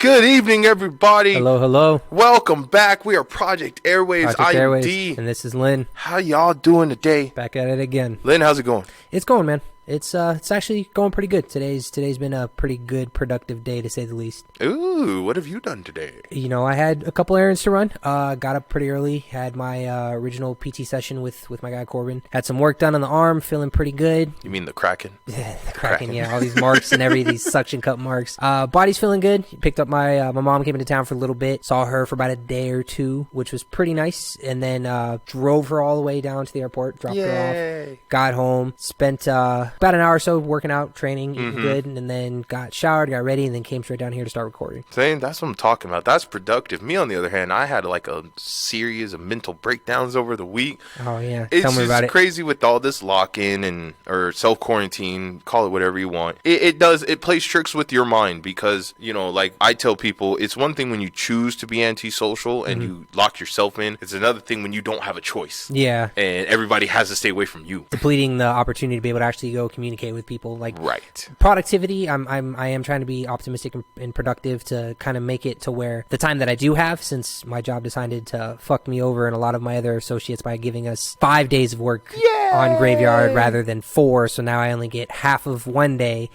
Good evening, everybody. Hello, hello. Welcome back. We are Project Airwaves. Airwaves, and this is Lynn. How y'all doing today? Back at it again. Lynn, how's it going? It's going, man. It's actually going pretty good. Today's been a pretty good, productive day, to say the least. Ooh, what have you done today? You know, I had a couple errands to run. Got up pretty early. Had my original PT session with my guy Corbin. Had some work done on the arm. Feeling pretty good. You mean the Kraken? Yeah, the Kraken. Yeah, all these marks and these suction cup marks. Body's feeling good. Picked up my mom. Came into town for a little bit. Saw her for about a day or two, which was pretty nice. And then drove her all the way down to the airport. Dropped her off. Got home. Spent about an hour or so working out, training, eating good, and then got showered, got ready, and then came straight down here to start recording. Saying that's what I'm talking about. That's productive. Me, on the other hand, I had like a series of mental breakdowns over the week. Oh yeah, Tell me about it. It's crazy with all this lock-in or self-quarantine, call it whatever you want. It plays tricks with your mind because, you know, like I tell people, it's one thing when you choose to be antisocial and you lock yourself in. It's another thing when you don't have a choice. Yeah. And everybody has to stay away from you. Depleting the opportunity to be able to actually go communicate with people. Like right. Productivity, I am trying to be optimistic and productive to kind of make it to where the time that I do have, since my job decided to fuck me over and a lot of my other associates by giving us 5 days of work on graveyard rather than 4. So now I only get half of one day,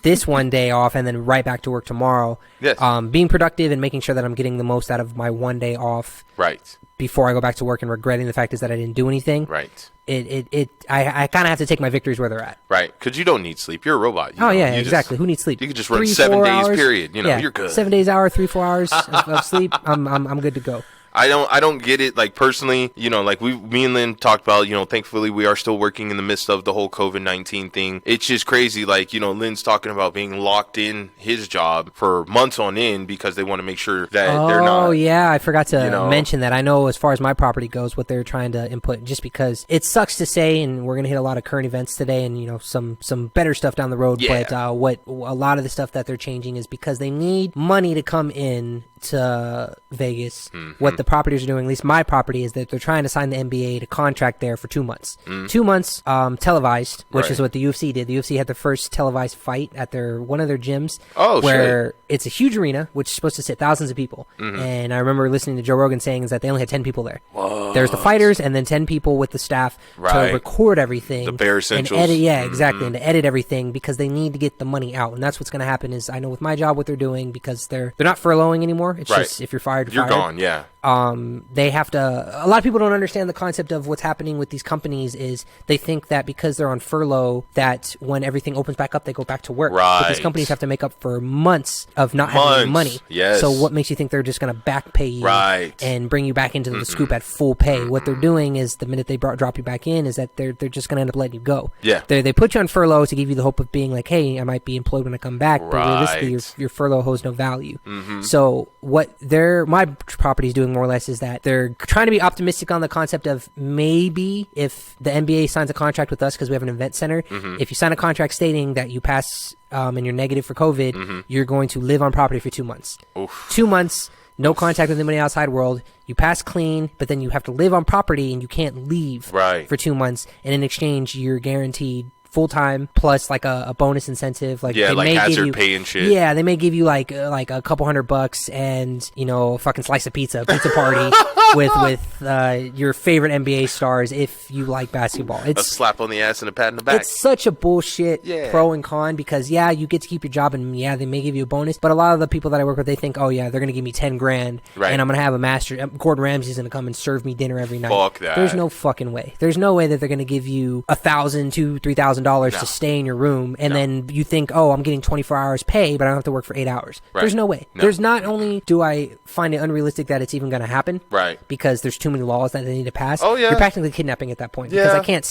this one day off, and then right back to work tomorrow. Yes. Being productive and making sure that I'm getting the most out of my 1 day off. Right. Before I go back to work and regretting the fact is that I didn't do anything. Right. I kind of have to take my victories where they're at. Right, because you don't need sleep. You're a robot. Exactly. Who needs sleep? You could just run 7 days, period. You know, you're good. 7 days, 3-4 hours of sleep. I'm good to go. I don't get it. Like personally, you know, like me and Lynn talked about, you know, thankfully we are still working in the midst of the whole COVID-19 thing. It's just crazy. Like, you know, Lynn's talking about being locked in his job for months on end because they want to make sure that they're not. Oh yeah, I forgot to mention that. I know as far as my property goes, what they're trying to input, just because it sucks to say, and we're gonna hit a lot of current events today, and you know some better stuff down the road. Yeah. But what a lot of the stuff that they're changing is because they need money to come in to Vegas. What the properties are doing, at least my property, is that they're trying to sign the NBA to contract there for 2 months. 2 months televised, which is what the UFC did. The UFC had the first televised fight at one of their gyms, where it's a huge arena, which is supposed to sit thousands of people. And I remember listening to Joe Rogan saying is that they only had 10 people there. What? There's the fighters and then 10 people with the staff to record everything. The bare essentials. And edit, exactly, and to edit everything because they need to get the money out. And that's what's going to happen is, I know with my job what they're doing, because they're not furloughing anymore. It's just if you're fired, you're gone. Yeah. They have to. A lot of people don't understand the concept of what's happening with these companies. Is they think that because they're on furlough, that when everything opens back up, they go back to work. Right. But these companies have to make up for months of not having money. Yes. So what makes you think they're just going to back pay you and bring you back into the scoop at full pay? What they're doing is the minute they drop you back in, is that they're just going to end up letting you go. Yeah. They put you on furlough to give you the hope of being like, hey, I might be employed when I come back. But realistically, your furlough holds no value. So what my property is doing more or less is that they're trying to be optimistic on the concept of maybe if the NBA signs a contract with us, because we have an event center, if you sign a contract stating that you pass and you're negative for COVID, you're going to live on property for 2 months. 2 months, no contact with anybody outside world. You pass clean, but then you have to live on property and you can't leave for 2 months. And in exchange, you're guaranteed full-time plus like a bonus incentive, like they may hazard give you, pay and shit. Yeah, they may give you like a couple $100 and, you know, a fucking slice of pizza party with your favorite NBA stars if you like basketball. It's a slap on the ass and a pat in the back. It's such a bullshit pro and con, because you get to keep your job and they may give you a bonus, but a lot of the people that I work with, they think, oh yeah, they're gonna give me 10 grand and I'm gonna have a master. Gordon Ramsay's gonna come and serve me dinner every night. Fuck that. There's no fucking way. There's no way that they're gonna give you $1,000, $2,000, $3,000 to stay in your room, and then you think, oh, I'm getting 24 hours pay, but I don't have to work for 8 hours. There's no way. There's not only do I find it unrealistic that it's even going to happen, because there's too many laws that they need to pass. You're practically kidnapping at that point, because I can't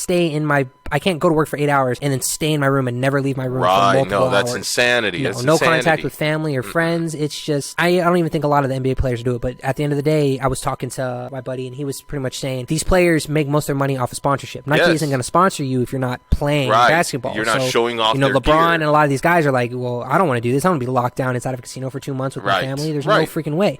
I can't go to work for 8 hours and then stay in my room and never leave my room for multiple hours. That's insanity. No contact with family or friends. It's just, I don't even think a lot of the NBA players do it, but at the end of the day, I was talking to my buddy and he was pretty much saying these players make most of their money off of sponsorship. Nike isn't going to sponsor you if you're not playing basketball. You're not showing off their LeBron gear. And a lot of these guys are like, well, I don't want to do this. I want to be locked down inside of a casino for 2 months with my family. There's no freaking way.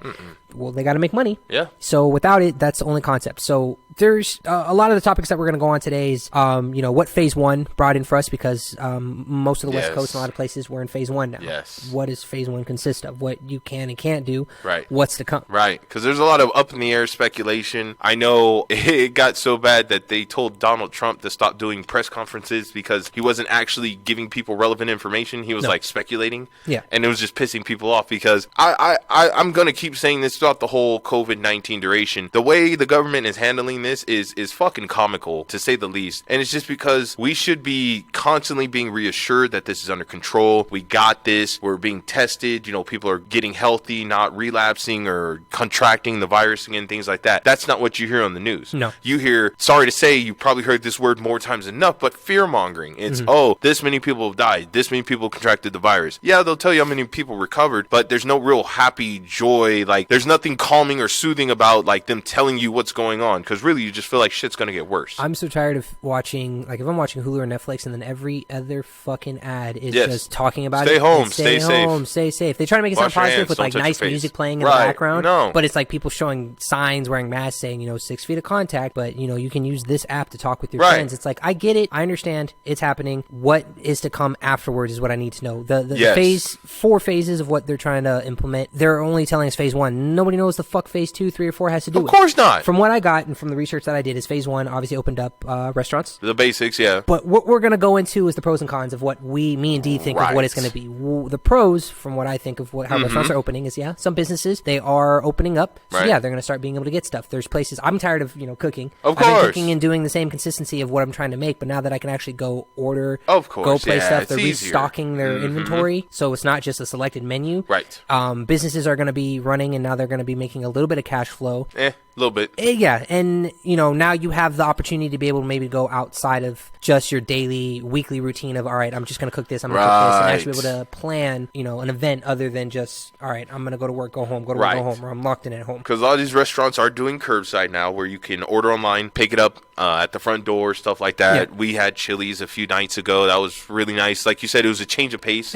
Well, they got to make money. Yeah. So without it, that's the only concept. So there's a lot of the topics that we're going to go on today is, what phase 1 brought in for us, because most of the West Coast and a lot of places we're in phase 1 now. Yes. What does phase 1 consist of? What you can and can't do. Right. What's to come. Right. Because there's a lot of up in the air speculation. I know it got so bad that they told Donald Trump to stop doing press conferences because he wasn't actually giving people relevant information. He was like speculating. Yeah. And it was just pissing people off because I'm going to keep saying this throughout the whole COVID-19 duration. The way the government is handling this is fucking comical, to say the least. And it's just because we should be constantly being reassured that this is under control. We got this. We're being tested. People are getting healthy, not relapsing or contracting the virus again, things like that. That's not what you hear on the news. No. You hear, sorry to say, you probably heard this word more times than enough, but fear-mongering. It's, this many people have died. This many people contracted the virus. Yeah, they'll tell you how many people recovered, but there's no real happy joy. Like, there's nothing calming or soothing about, like, them telling you what's going on, because really you just feel like shit's going to get worse. I'm so tired of watching, like, if I'm watching Hulu or Netflix and then every other fucking ad is just talking about stay it. Home, stay home, safe. stay safe. They try to make it sound positive with, like, nice music playing in the background, but it's like people showing signs, wearing masks, saying, 6 feet of contact, but, you can use this app to talk with your friends. It's like, I get it. I understand. It's happening. What is to come afterwards is what I need to know. The 4 phases of what they're trying to implement, they're only telling us phase 1. Nobody knows the fuck phase 2, 3, or 4 has to do with. Of course not. From what I got and from the research that I did is phase 1 obviously opened up restaurants. The basics, yeah. But what we're going to go into is the pros and cons of what me and D think of what it's going to be. The pros, from what I think of how restaurants are opening, is some businesses, they are opening up. So they're going to start being able to get stuff. There's places, I'm tired of, cooking. Of course. I've been cooking and doing the same consistency of what I'm trying to make, but now that I can actually go order, go play stuff, they're restocking their inventory, so it's not just a selected menu. Right. Businesses are going to be running, and now they're going to be making a little bit of cash flow. A little bit. Yeah, and, now you have the opportunity to be able to maybe go outside of just your daily, weekly routine of, all right, I'm just going to cook this, I'm going to cook this, and actually be able to plan, an event other than just, all right, I'm going to go to work, go home, go home, or I'm locked in at home. Because a lot of these restaurants are doing curbside now where you can order online, pick it up at the front door, stuff like that. Yeah. We had Chili's a few nights ago. That was really nice. Like you said, it was a change of pace.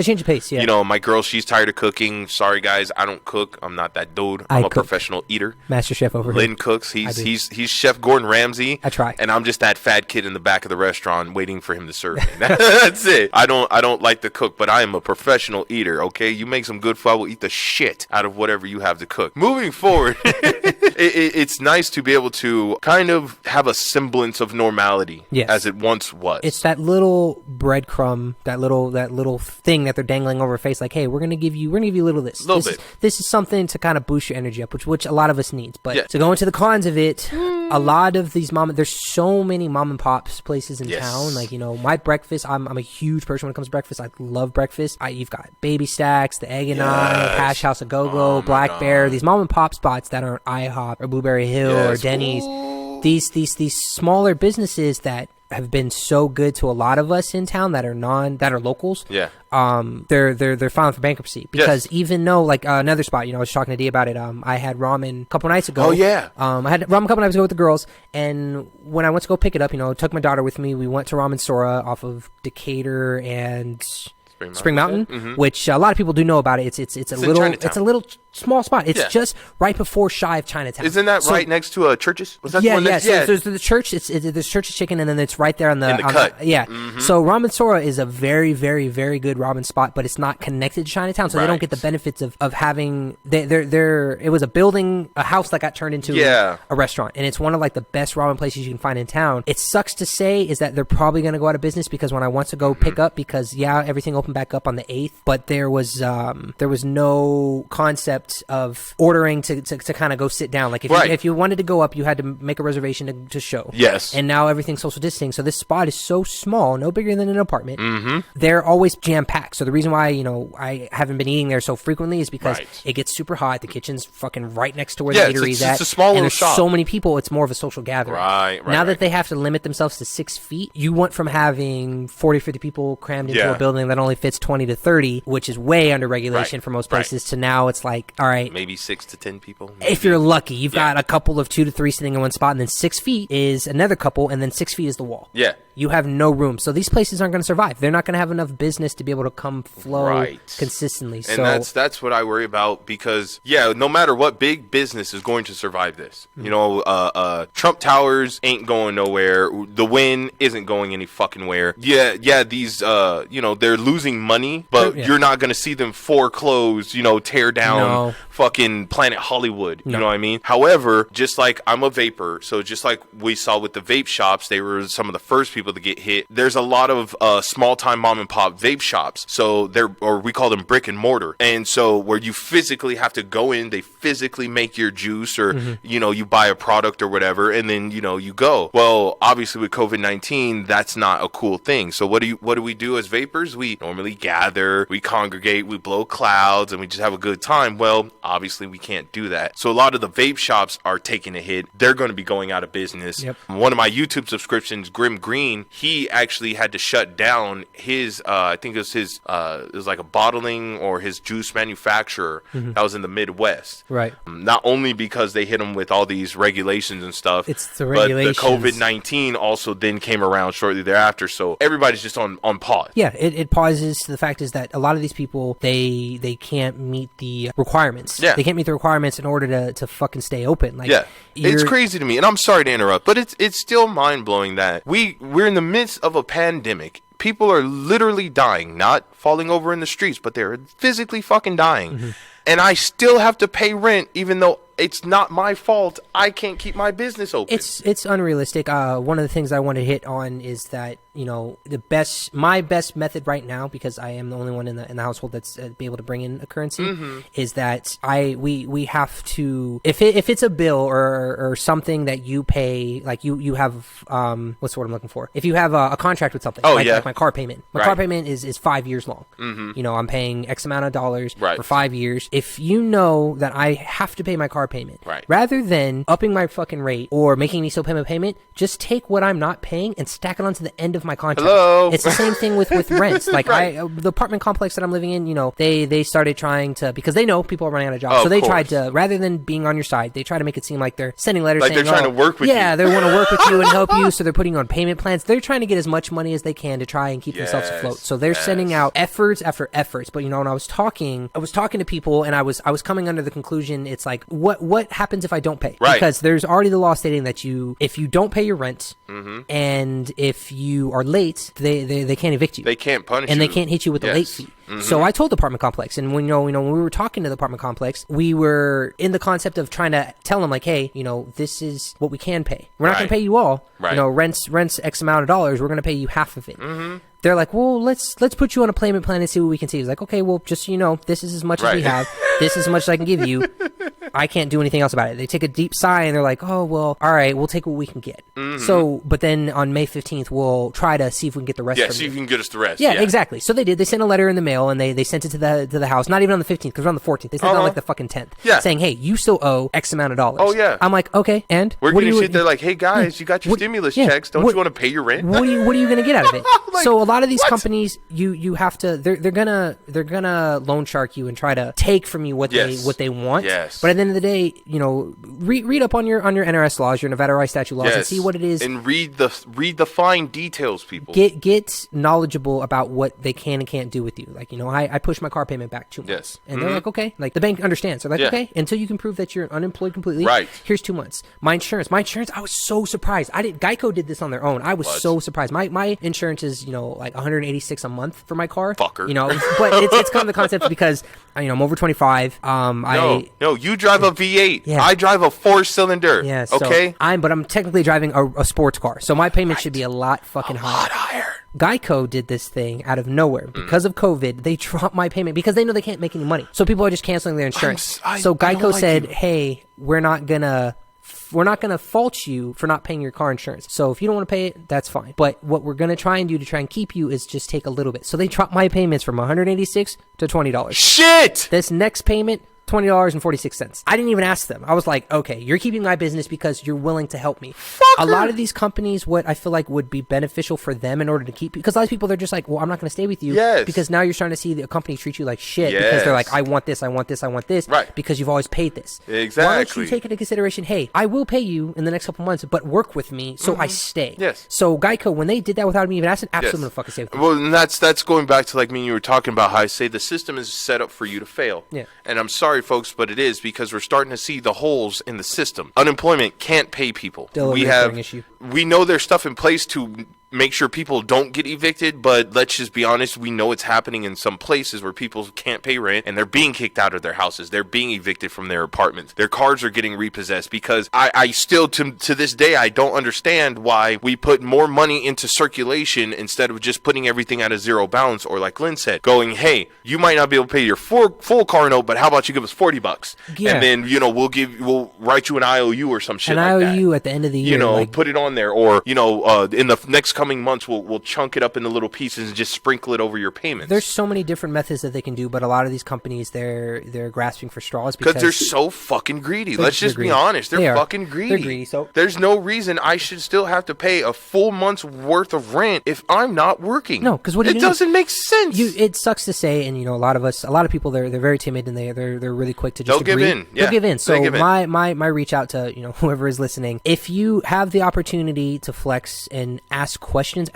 Yeah. My girl, she's tired of cooking. Sorry, guys, I don't cook. I'm not that dude. I'm a professional eater. Master chef over here. Lynn cooks. He's Chef Gordon Ramsay. I try. And I'm just that fat kid in the back of the restaurant waiting for him to serve me. That's it. I don't like to cook, but I am a professional eater, okay? You make some good food, I will eat the shit out of whatever you have to cook. Moving forward, it's nice to be able to kind of have a semblance of normality as it once was. It's that little breadcrumb, that little thing that they're dangling over a face, like, hey, we're gonna give you a little of this. This is something to kind of boost your energy up, which a lot of us needs. But to go into the cons of it, a lot of these there's so many mom and pops places in town. Like, my breakfast, I'm a huge person when it comes to breakfast. I love breakfast. You've got Baby Stacks, the Egg and I, Hash House, a Go-Go, Black Bear, these mom and pop spots that aren't IHOP or Blueberry Hill or Denny's. Ooh. These smaller businesses that have been so good to a lot of us in town that are locals. Yeah. They're filing for bankruptcy because even though, like, another spot, I was talking to D about it. I had ramen a couple nights ago. Oh yeah. I had ramen a couple nights ago with the girls, and when I went to go pick it up, took my daughter with me. We went to Ramen Sora off of Decatur and Spring Mountain, which a lot of people do know about it. It's a little small spot. It's just right before shy of Chinatown. Isn't that right next to Church's? Was that the one? So there's the church. There's Church's Chicken, and then it's right there on the cut. So Ramen Sora is a very, very, very good ramen spot, but it's not connected to Chinatown, so they don't get the benefits of having. It was a house that got turned into a restaurant, and it's one of, like, the best ramen places you can find in town. It sucks to say is that they're probably going to go out of business because when I went to go pick up, because everything opened back up on the 8th, but there was no concept of ordering to kind of go sit down. Like, if you wanted to go up, you had to make a reservation to show. Yes. And now everything's social distancing, so this spot is so small, no bigger than an apartment. They're always jam-packed. So the reason why, I haven't been eating there so frequently is because it gets super hot. The kitchen's fucking right next to where the eatery's at. It's a small little shop. So many people, it's more of a social gathering. Now that they have to limit themselves to 6 feet, you went from having 40, 50 people crammed into a building that only if it's 20 to 30, which is way under regulation for most places, to now it's like, all right, maybe 6 to 10 people. Maybe. If you're lucky, you've got a couple of 2 to 3 sitting in one spot, and then 6 feet is another couple, and then 6 feet is the wall. Yeah. You have no room. So these places aren't going to survive. They're not going to have enough business to be able to come flow consistently. And that's what I worry about because, no matter what, big business is going to survive this. Mm-hmm. You know, Trump Towers ain't going nowhere. The Wynn isn't going any fucking where. Yeah, these, they're losing money, but you're not going to see them foreclose, tear down fucking Planet Hollywood. You know what I mean? However, just like I'm a vapor, so just like we saw with the vape shops, they were some of the first people to get hit. There's a lot of small time mom and pop vape shops, so we call them brick and mortar, and so where you physically have to go in, they physically make your juice, or you buy a product or whatever, and then you go. Well, obviously with COVID-19, that's not a cool thing. So what do we do as vapors? We normally gather, we congregate, we blow clouds, and we just have a good time. Well, obviously we can't do that. So a lot of the vape shops are taking a hit. They're going to be going out of business. Yep. One of my YouTube subscriptions, Grim Green, he actually had to shut down his, I think it was like a bottling or his juice manufacturer that was in the Midwest. Right. Not only because they hit him with all these regulations and stuff, it's the regulations. But the COVID-19 also then came around shortly thereafter. So everybody's just on pause. Yeah, it pauses. The fact is that a lot of these people, they can't meet the requirements. Yeah. They can't meet the requirements in order to fucking stay open. Like, it's crazy to me, and I'm sorry to interrupt, but it's still mind-blowing that we're in the midst of a pandemic. People are literally dying, not falling over in the streets, but they're physically fucking dying. And I still have to pay rent, even though it's not my fault. I can't keep my business open. It's unrealistic. One of the things I want to hit on is that my best method right now, because I am the only one in the household that's be able to bring in a currency, is that we have to, if it's a bill or something that you pay, like you have what's the word I'm looking for? If you have a contract with something, like my car payment. My car payment is 5 years long. I'm paying X amount of dollars for 5 years. If you know that I have to pay my car payment, rather than upping my fucking rate or making me still pay my payment, just take what I'm not paying and stack it onto the end of my contract. Hello. It's the same thing with rents. Like the apartment complex that I'm living in, they started trying to, because they know people are running out of jobs, so they tried to, rather than being on your side, they try to make it seem like they're sending letters like saying, they're trying to work with you. Yeah, they want to work with you and help you, so they're putting you on payment plans. They're trying to get as much money as they can to try and keep themselves afloat. So they're sending out efforts after efforts. But when I was talking to people, and I was coming under the conclusion, it's like, what happens if I don't pay? Because there's already the law stating that if you don't pay your rent, and if you are late, they can't evict you. They can't punish you. And they can't hit you with the late fee. So I told the apartment complex, and when when we were talking to the apartment complex, we were in the concept of trying to tell them, like, hey, this is what we can pay. We're not going to pay you all. Rent's X amount of dollars. We're going to pay you half of it. They're like, well, let's put you on a payment plan and see what we can see. It's like, okay, well, just so you know, this is as much as we have. This is as much as I can give you. I can't do anything else about it. They take a deep sigh and they're like, oh, well, all right, we'll take what we can get. So, but then on May 15th, we'll try to see if we can get the rest. Yeah, see if you can get us the rest. Yeah, exactly. So they did. They sent a letter in the mail, and they sent it to the house. Not even on the 15th, because we're on the 14th. They sent it on like the fucking 10th. Yeah. Saying, hey, you still owe X amount of dollars. Oh, yeah. I'm like, okay, and? We're going to shit there like, hey, guys, you got your stimulus checks. Don't you want to pay your rent? What are you going to get out of it? Like, so a lot of these companies, you have to, they're gonna loan shark you and try to take from you what they want. Yes. But at the end of the day, read up on your NRS laws, your Nevada Rice Statute laws, and see what it is. And read the fine details, people. Get knowledgeable about what they can and can't do with you. Like, I pushed my car payment back 2 months. And they're like, okay. Like, the bank understands. They're like, okay, until you can prove that you're unemployed completely, here's 2 months. My insurance, I was so surprised. Geico did this on their own. I was so surprised. My insurance is, like $186 a month for my car. Fucker. But it's kind of the concept because, I'm over 25. No, you drive a V8. Yeah. I drive a 4-cylinder. Yeah. So okay. I'm technically driving a sports car, so my payment should be a lot fucking higher. Geico did this thing out of nowhere because of COVID. They dropped my payment because they know they can't make any money, so people are just canceling their insurance. So Geico said, "Hey, we're not gonna fault you for not paying your car insurance. So if you don't want to pay it, that's fine. But what we're going to try and do to try and keep you is just take a little bit." So they dropped my payments from $186 to $20. Shit! This next payment, $20.46. I didn't even ask them. I was like, okay, you're keeping my business because you're willing to help me. Fucker. A lot of these companies, what I feel like would be beneficial for them in order to keep you, because a lot of people, they're just like, well, I'm not going to stay with you because now you're starting to see the company treat you like shit because they're like, I want this, right, because you've always paid this. Exactly. Why don't you take into consideration, hey, I will pay you in the next couple months, but work with me so I stay. Yes. So Geico, when they did that without me even asking, absolutely going to fucking stay with you. Well, and that's going back to like me and you were talking about how I say the system is set up for you to fail. Yeah. And I'm sorry, folks, but it is because we're starting to see the holes in the system. Unemployment can't pay people. Still a issue. We know there's stuff in place to make sure people don't get evicted, but let's just be honest, we know it's happening in some places where people can't pay rent and they're being kicked out of their houses. They're being evicted from their apartments. Their cars are getting repossessed because I still, to this day, I don't understand why we put more money into circulation instead of just putting everything at a zero balance, or like Lynn said, going, hey, you might not be able to pay your full car note, but how about you give us $40? Yeah. And then, we'll write you an IOU or some shit like that. An IOU at the end of the year. Put it on there, or, in the next coming months we'll chunk it up into little pieces and just sprinkle it over your payments. There's so many different methods that they can do, but a lot of these companies they're grasping for straws because they're so fucking greedy. Let's just be honest, they're fucking greedy. They're greedy. So there's no reason I should still have to pay a full month's worth of rent if I'm not working. No, because it doesn't make sense. It sucks to say, and a lot of people they're very timid and they're really quick to just They'll agree. give in. Yeah. They'll give in. So give in. my reach out to whoever is listening, if you have the opportunity to flex and ask questions.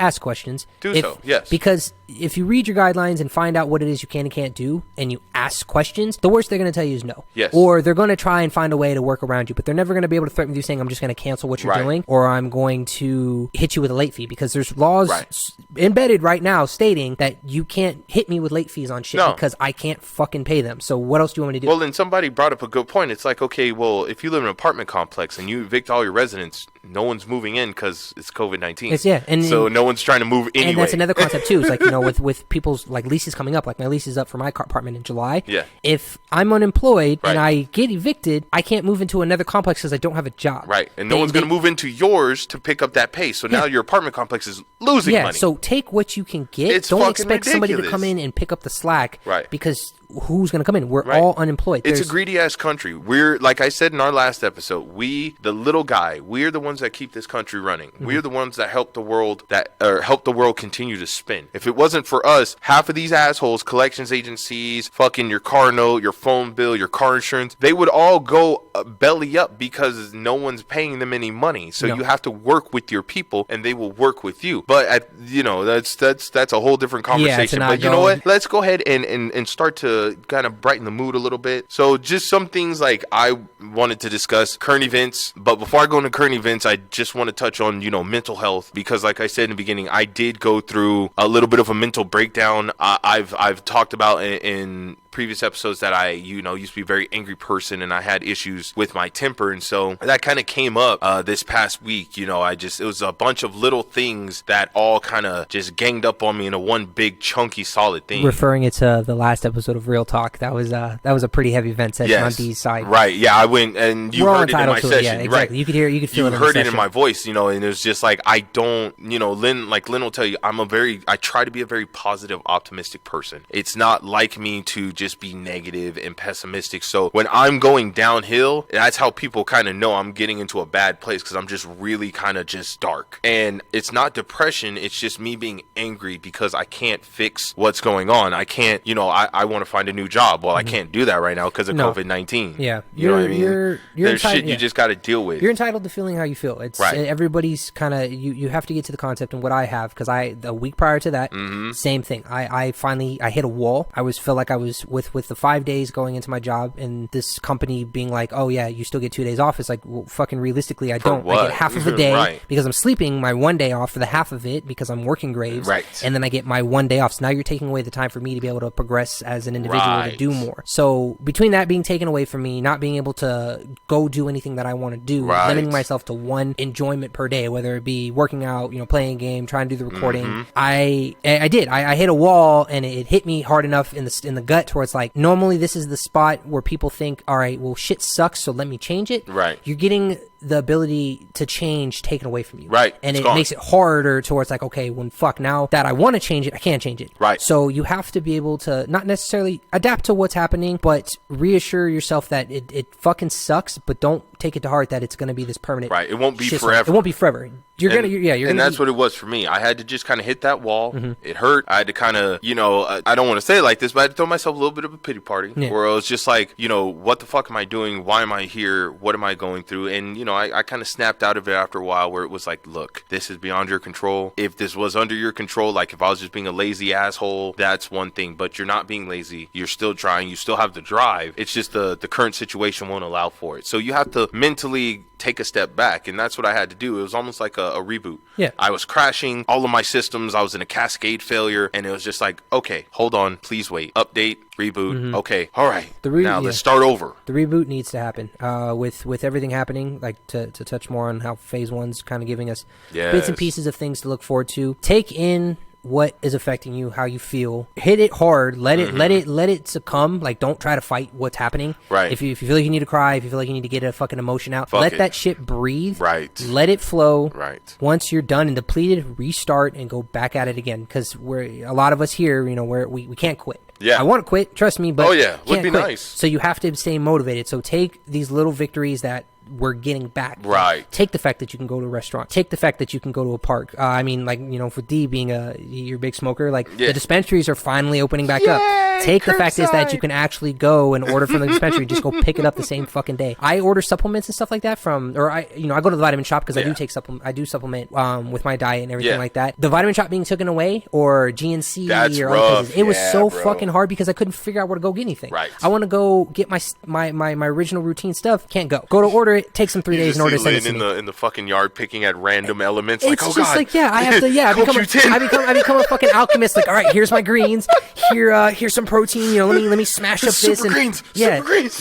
Do so, yes. Because if you read your guidelines and find out what it is you can and can't do, and you ask questions, the worst they're going to tell you is no. Yes. Or they're going to try and find a way to work around you, but they're never going to be able to threaten with you saying, I'm just going to cancel what you're doing, or I'm going to hit you with a late fee, because there's laws embedded right now stating that you can't hit me with late fees on shit because I can't fucking pay them. So what else do you want me to do? Well, then somebody brought up a good point. It's like, okay, well, if you live in an apartment complex and you evict all your residents, no one's moving in because it's COVID-19. And so no one's trying to move anyway. And that's another concept too. It's like, with people's like leases coming up, like my lease is up for my apartment in July. Yeah. If I'm unemployed and I get evicted, I can't move into another complex because I don't have a job. Right. And no one's going to move into yours to pick up that pay. So now your apartment complex is losing money. So take what you can get. Don't expect somebody to come in and pick up the slack. Right. Because who's going to come in? We're all unemployed. It's a greedy ass country. We're, like I said in our last episode, the little guy, we're the ones that keep this country running. Mm-hmm. We're the ones that help the world continue to spin. If it wasn't for us, half of these assholes, collections agencies, fucking your car note, your phone bill, your car insurance, they would all go belly up because no one's paying them any money. So you have to work with your people and they will work with you. But that's a whole different conversation. But you know what? Let's go ahead and start to kind of brighten the mood a little bit. So just some things like I wanted to discuss current events, but before I go into current events, I just want to touch on mental health, because like I said in the beginning, I did go through a little bit of a mental breakdown. I've talked about in previous episodes that I used to be a very angry person and I had issues with my temper, and so that kind of came up this past week. It was a bunch of little things that all kind of just ganged up on me into one big chunky solid thing. Referring it to the last episode of Real Talk, that was a pretty heavy vent session on Dee's side. Right. Yeah, I went and you heard it in my session. Yeah, exactly. Right. You could feel it. You heard it in my voice, and it was just like, I don't, Lynn will tell you, I try to be a very positive, optimistic person. It's not like me to just be negative and pessimistic. So when I'm going downhill, that's how people kind of know I'm getting into a bad place, because I'm just really kind of just dark. And it's not depression, it's just me being angry because I can't fix what's going on. I can't, I want to find a new job. Well, I can't do that right now because of COVID-19. Yeah. You know what I mean? There's shit you just got to deal with. You're entitled to feeling how you feel. It's everybody's kind of, you have to get to the concept, and what I have, because a week prior to that, same thing. I finally hit a wall. I felt like I was with the 5 days going into my job, and this company being like, oh yeah, you still get 2 days off. It's like, well, fucking realistically, I don't. I get half of a day because I'm sleeping, my 1 day off for the half of it because I'm working graves, and then I get my 1 day off. So now you're taking away the time for me to be able to progress as an individual to do more. So between that being taken away from me, not being able to go do anything that I want to do, limiting myself to one enjoyment per day, whether it be working out, playing a game, trying to do the recording, I hit a wall, and it hit me hard enough in the gut to where it's like, normally this is the spot where people think, all right, well, shit sucks, so let me change it. Right. You're getting the ability to change taken away from you. Right. And it gone. makes it harder towards like, okay, when fuck, now that I want to change it, I can't change it. Right. So you have to be able to not necessarily adapt to what's happening, but reassure yourself that it fucking sucks, but don't take it to heart that it's going to be this permanent. Right. It won't be shitstorm. forever. It won't be forever. You're and that's what it was for me. I had to just kind of hit that wall. It hurt. I had to kind of, I don't want to say it like this, but I had to throw myself a little bit of a pity party where I was just like, what the fuck am I doing? Why am I here? What am I going through? And, I kind of snapped out of it after a while where it was like, look, this is beyond your control. If this was under your control, like if I was just being a lazy asshole, that's one thing, but you're not being lazy. You're still trying. You still have the drive. It's just the current situation won't allow for it. So you have to mentally take a step back, and that's what I had to do. It was almost like a reboot. Yeah. I was crashing all of my systems. I was in a cascade failure, and it was just like, okay, hold on, please wait, update, reboot. Okay, all right, now let's start over. The reboot needs to happen. With everything happening, like to touch more on how phase one's kind of giving us bits and pieces of things to look forward to. Take in what is affecting you, how you feel. Hit it hard. Let it succumb. Like, don't try to fight what's happening. Right. If you feel like you need to cry, if you feel like you need to get a fucking emotion out, let that shit breathe. Right. Let it flow. Right. Once you're done and depleted, restart and go back at it again. Because a lot of us here, we can't quit. Yeah. I want to quit, trust me, but would be quit. nice. So you have to stay motivated. So take these little victories that we're getting back. Right. Take the fact that you can go to a restaurant. Take the fact that you can go to a park. For D being your big smoker, the dispensaries are finally opening back up. Take the fact is that you can actually go and order from the dispensary. Just go pick it up the same fucking day. I order supplements and stuff like that I go to the vitamin shop because I do supplement with my diet and everything like that. The vitamin shop being taken away or GNC or other places, it was so fucking hard because I couldn't figure out where to go get anything. Right. I want to go get my original routine stuff. Can't go. Go to order it. Takes them 3 days in order to send it to me. In the fucking yard picking at random elements. It's just like, I have to. I become a fucking alchemist. Like, all right, here's my greens. Here's some protein. Let me smash up this. Super greens.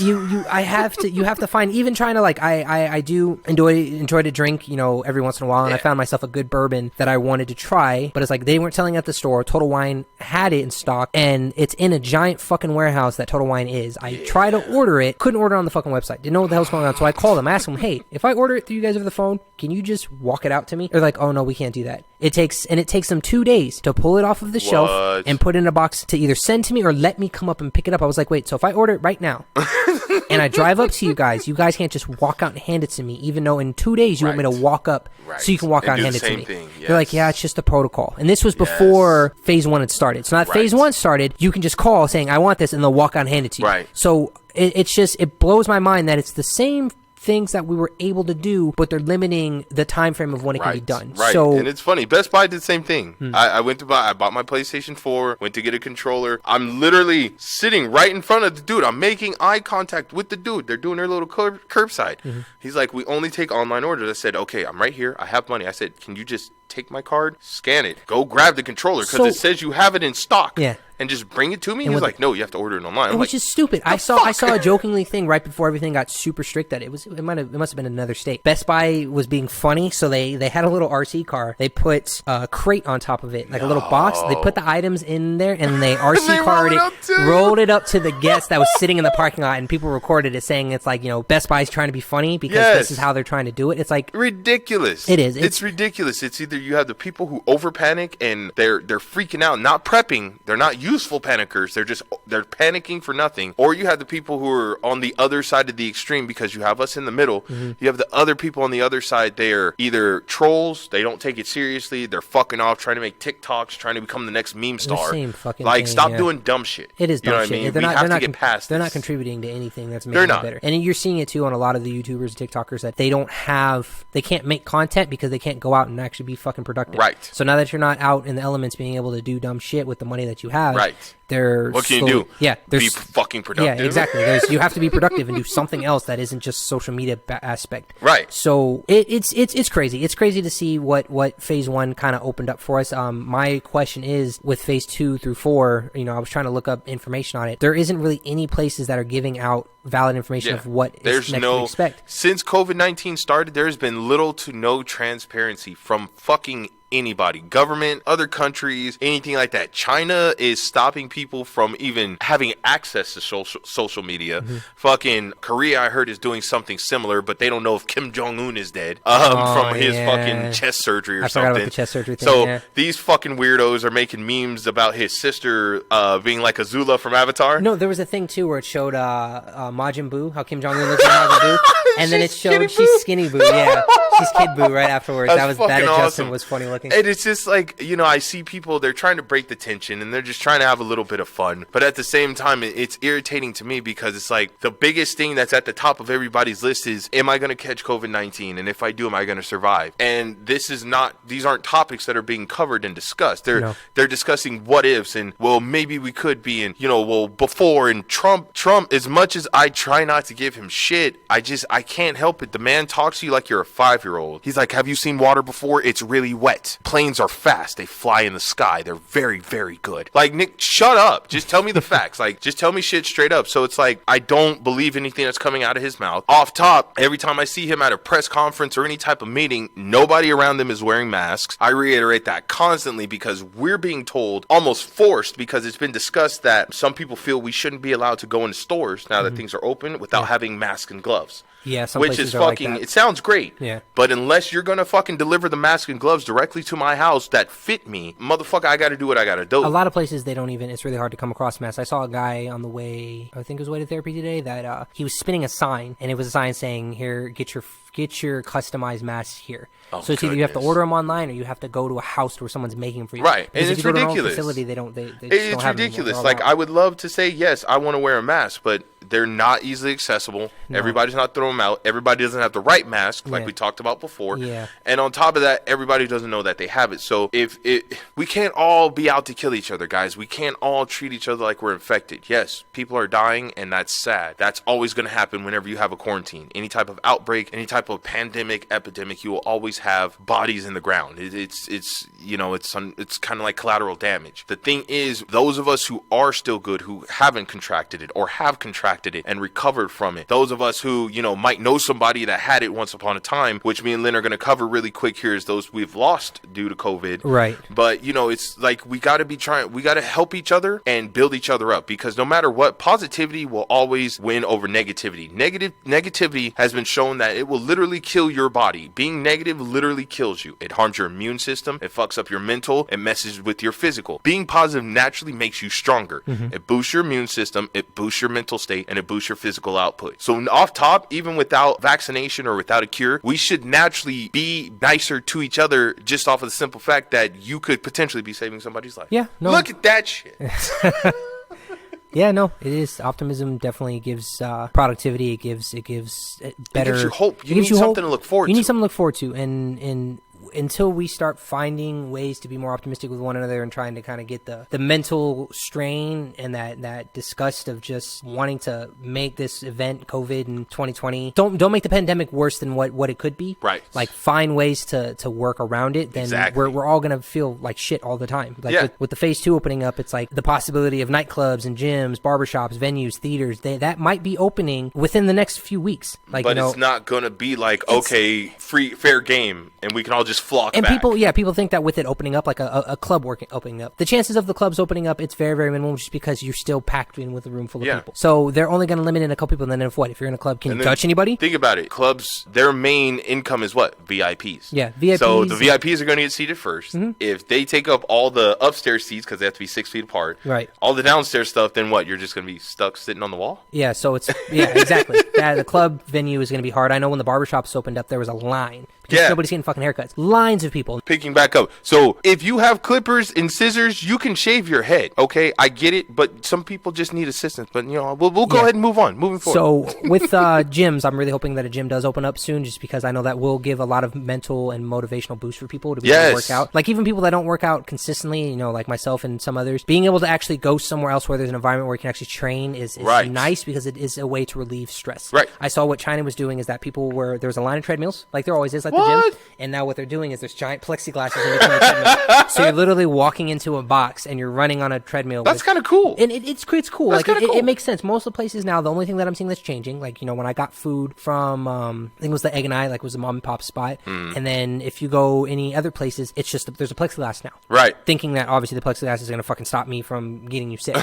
You have to find, even trying to I do enjoy to drink every once in a while, and I found myself a good bourbon that I wanted to try, but it's like they weren't selling it at the store. Total Wine had it in stock, and it's in a giant fucking warehouse that Total Wine is. I tried to order it, couldn't order it on the fucking website. Didn't know what the hell's going on, so I called them, asked them, hey, if I order it through you guys over the phone, can you just walk it out to me? They're like, oh no, we can't do that. It takes them 2 days to pull it off of the shelf and put it in a box to either send to me or let me come up and pick it up. I was like, wait, so if I order it right now and I drive up to you guys can't just walk out and hand it to me, even though in 2 days you want me to walk up so you can walk out and hand it to me. They're like, yeah, it's just the protocol. And this was before phase one had started. So now that phase one started, you can just call saying, I want this, and they'll walk out and hand it to you. Right. So it blows my mind that it's the same things that we were able to do, but they're limiting the time frame of when it can be done. Right. So, and it's funny, Best Buy did the same thing. I bought my PlayStation 4, went to get a controller. I'm literally sitting right in front of the dude. I'm making eye contact with the dude. They're doing their little curbside. He's like, we only take online orders. I said, okay, I'm right here. I have money. I said, can you just take my card, scan it, go grab the controller because it says you have it in stock. Yeah. And just bring it to me. And he's like, no, you have to order it online. Which is stupid. I saw a jokingly thing right before everything got super strict that it must have been another state. Best Buy was being funny, so they had a little RC car. They put a crate on top of it, like a little box. They put the items in there, and they RC card rolled it up to the guest that was sitting in the parking lot, and people recorded it saying it's like, Best Buy's trying to be funny because this is how they're trying to do it. It's like ridiculous. It is. It's ridiculous. It's either you have the people who over panic and they're freaking out, not prepping. They're not useful panickers. They're panicking for nothing. Or you have the people who are on the other side of the extreme because you have us in the middle. You have the other people on the other side. They're either trolls. They don't take it seriously. They're fucking off trying to make TikToks, trying to become the next meme star. Same fucking like, thing, stop doing dumb shit. It is dumb shit. What I mean? They're we have to get past They're this. not contributing to anything that's making it better. And you're seeing it too on a lot of the YouTubers and TikTokers that they can't make content because they can't go out and actually be fucking productive. Right. So now that you're not out in the elements being able to do dumb shit with the money that you have, what can you do? Yeah, be fucking productive. Yeah, exactly. You have to be productive and do something else that isn't just social media aspect. Right. So it's crazy. It's crazy to see what phase one kind of opened up for us. My question is, with phase 2 through 4, I was trying to look up information on it. There isn't really any places that are giving out valid information of what is next to expect. Since COVID-19 started, there's been little to no transparency from fucking anybody, government, other countries, anything like that. China is stopping people from even having access to social media. Fucking Korea, I heard, is doing something similar, but they don't know if Kim Jong-un is dead from his fucking chest surgery or something. I forgot about the chest surgery thing. So these fucking weirdos are making memes about his sister being like Azula from Avatar. No, there was a thing too where it showed Majin Buu, how Kim Jong-un looks like Majin Buu, and then it showed she's Skinny Buu. Yeah, she's Kid Buu right afterwards. That adjustment awesome. Was funny looking. And it's just like, you know, I see people, they're trying to break the tension and they're just trying to have a little bit of fun. But at the same time, it's irritating to me because it's like the biggest thing that's at the top of everybody's list is, am I going to catch COVID-19? And if I do, am I going to survive? And these aren't topics that are being covered and discussed. They're discussing what ifs and, well, maybe we could be in, you know, well, before. And Trump, as much as I try not to give him shit, I can't help it. The man talks to you like you're a 5-year-old. He's like, have you seen water before? It's really wet. Planes are fast. They fly in the sky. They're very, very good. Like, Nick, shut up. Just tell me the facts. Like, just tell me shit straight up. So it's like, I don't believe anything that's coming out of his mouth. Off top, every time I see him at a press conference or any type of meeting, nobody around them is wearing masks. I reiterate that constantly because we're being told, almost forced, because it's been discussed that some people feel we shouldn't be allowed to go into stores now that things are open without having masks and gloves. Yeah, some which is fucking, like, it sounds great. Yeah. But unless you're going to fucking deliver the mask and gloves directly to my house that fit me, motherfucker, I got to do what I got to do. A lot of places, they don't even, it's really hard to come across masks. I saw a guy on the way, I think it was way to therapy today, that he was spinning a sign, and it was a sign saying, here, get your customized masks here. Oh, so it's either you have to order them online or you have to go to a house where someone's making them for you. Right. Because and if it's you go to ridiculous. They don't It's have ridiculous. Them like, I would love to say, yes, I want to wear a mask, but they're not easily accessible. No. Everybody's not throwing them out. Everybody doesn't have the right mask, like we talked about before. Yeah. And on top of that, everybody doesn't know that they have it. So we can't all be out to kill each other, guys. We can't all treat each other like we're infected. Yes, people are dying, and that's sad. That's always going to happen whenever you have a quarantine. Any type of outbreak, any type of pandemic, epidemic, you will always have bodies in the ground. It's kind of like collateral damage. The thing is, those of us who are still good, who haven't contracted it or have contracted it and recovered from it, those of us who, you know, might know somebody that had it once upon a time, which me and Lynn are going to cover really quick here, is those we've lost due to COVID. Right. But, you know, it's like we got to help each other and build each other up, because no matter what, positivity will always win over negativity. Negativity has been shown that it will literally kill your body. Being negative literally kills you. It harms your immune system. It fucks up your mental. It messes with your physical. Being positive naturally makes you stronger. Mm-hmm. It boosts your immune system. It boosts your mental state, and it boosts your physical output. So off top, even without vaccination or without a cure, we should naturally be nicer to each other just off of the simple fact that you could potentially be saving somebody's life. Yeah. No. Look at that shit. Yeah, no, it is. Optimism definitely gives productivity. It gives better. It gives you hope. You need something to look forward to. You need something to look forward to, and until we start finding ways to be more optimistic with one another and trying to kind of get the mental strain and that disgust of just wanting to make this event, COVID in 2020, don't make the pandemic worse than what it could be. Right. Like, find ways to work around it. Then exactly. we're all going to feel like shit all the time. Like, with the phase 2 opening up, it's like the possibility of nightclubs and gyms, barbershops, venues, theaters, that might be opening within the next few weeks. Like, but it's not going to be like, okay, fair game, and we can all just flock and back. People think that with it opening up, like a club opening up, the chances of the clubs opening up, it's very, very minimal, just because you're still packed in with a room full of people. So they're only going to limit in a couple people, and then if you're in a club, can you touch anybody? Think about it. Clubs, their main income is what? VIPs. Yeah, VIPs. So the VIPs are going to get seated first. Mm-hmm. If they take up all the upstairs seats, because they have to be 6 feet apart, right? All the downstairs stuff, then what? You're just going to be stuck sitting on the wall? Yeah, so exactly. The club venue is going to be hard. I know when the barbershops opened up, there was a line. Because nobody's getting fucking haircuts. Lines of people. Picking back up. So if you have clippers and scissors, you can shave your head. Okay, I get it, but some people just need assistance. But, you know, we'll go ahead and move on. Moving forward. So with gyms, I'm really hoping that a gym does open up soon, just because I know that will give a lot of mental and motivational boost for people to be able to work out. Like, even people that don't work out consistently, you know, like myself and some others, being able to actually go somewhere else where there's an environment where you can actually train is nice, because it is a way to relieve stress. Right. I saw what China was doing is that there was a line of treadmills, like there always is. at the gym. And now what they're doing is there's giant plexiglasses in between the treadmill. So you're literally walking into a box and you're running on a treadmill. That's kind of cool. And it's cool. That's like cool. It makes sense. Most of the places now, the only thing that I'm seeing that's changing, like, you know, when I got food from, I think it was the Egg and I, like, was a mom and pop spot. And then if you go any other places, it's just, there's a plexiglass now. Right. Thinking that obviously the plexiglass is going to fucking stop me from getting you sick.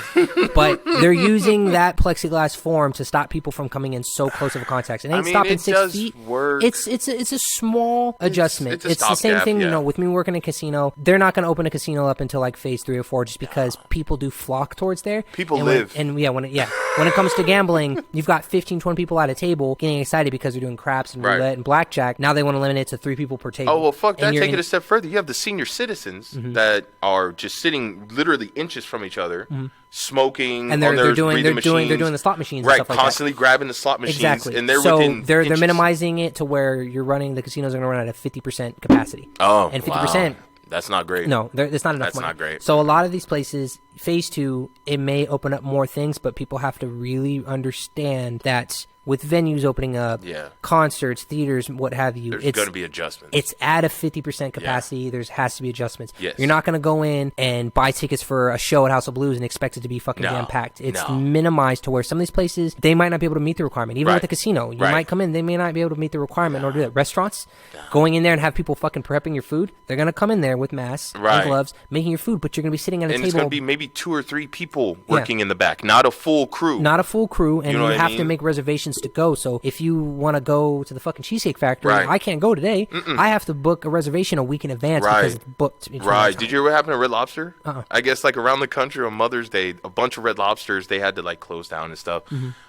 But they're using that plexiglass form to stop people from coming in so close of a contact. It ain't stopping 6 feet. Work. It's a small adjustment. It's the same thing, you know, with me working in a casino. They're not going to open a casino up until like phase 3 or 4 just because people do flock towards there. People live. When it comes to gambling, you've got 15, 20 people at a table getting excited because they're doing craps and roulette and blackjack. Now they want to limit it to 3 people per table. Oh, well, fuck that. Take it a step further. You have the senior citizens that are just sitting literally inches from each other, smoking, and they're doing the slot machines, right? And stuff like constantly that. Grabbing the slot machines, exactly. And they're so within they're inches. minimizing it to where you're running the casinos are going to run at a 50% capacity. Oh, and 50%. Wow. That's not great. No, it's not enough. That's money. not great. So a lot of these places, phase 2, it may open up more things, but people have to really understand that with venues opening up, concerts, theaters, what have you, there's going to be adjustments. It's at a 50% capacity. There has to be adjustments. Yes. You're not going to go in and buy tickets for a show at House of Blues and expect it to be fucking jam-packed. It's minimized to where some of these places, they might not be able to meet the requirement. Even at the casino, you might come in, they may not be able to meet the requirement or do that. Restaurants, going in there and have people fucking prepping your food, they're going to come in there with masks and gloves, making your food, but you're going to be sitting at a table. And it's going to be maybe 2 or 3 people working in the back, not a full crew. Not a full crew, and you have to make reservations to go. So if you want to go to the fucking Cheesecake Factory, I can't go today. I have to book a reservation a week in advance because it's booked. Right. Did you ever happen at Red Lobster? I guess like around the country on Mother's Day, a bunch of Red Lobsters, they had to like close down and stuff.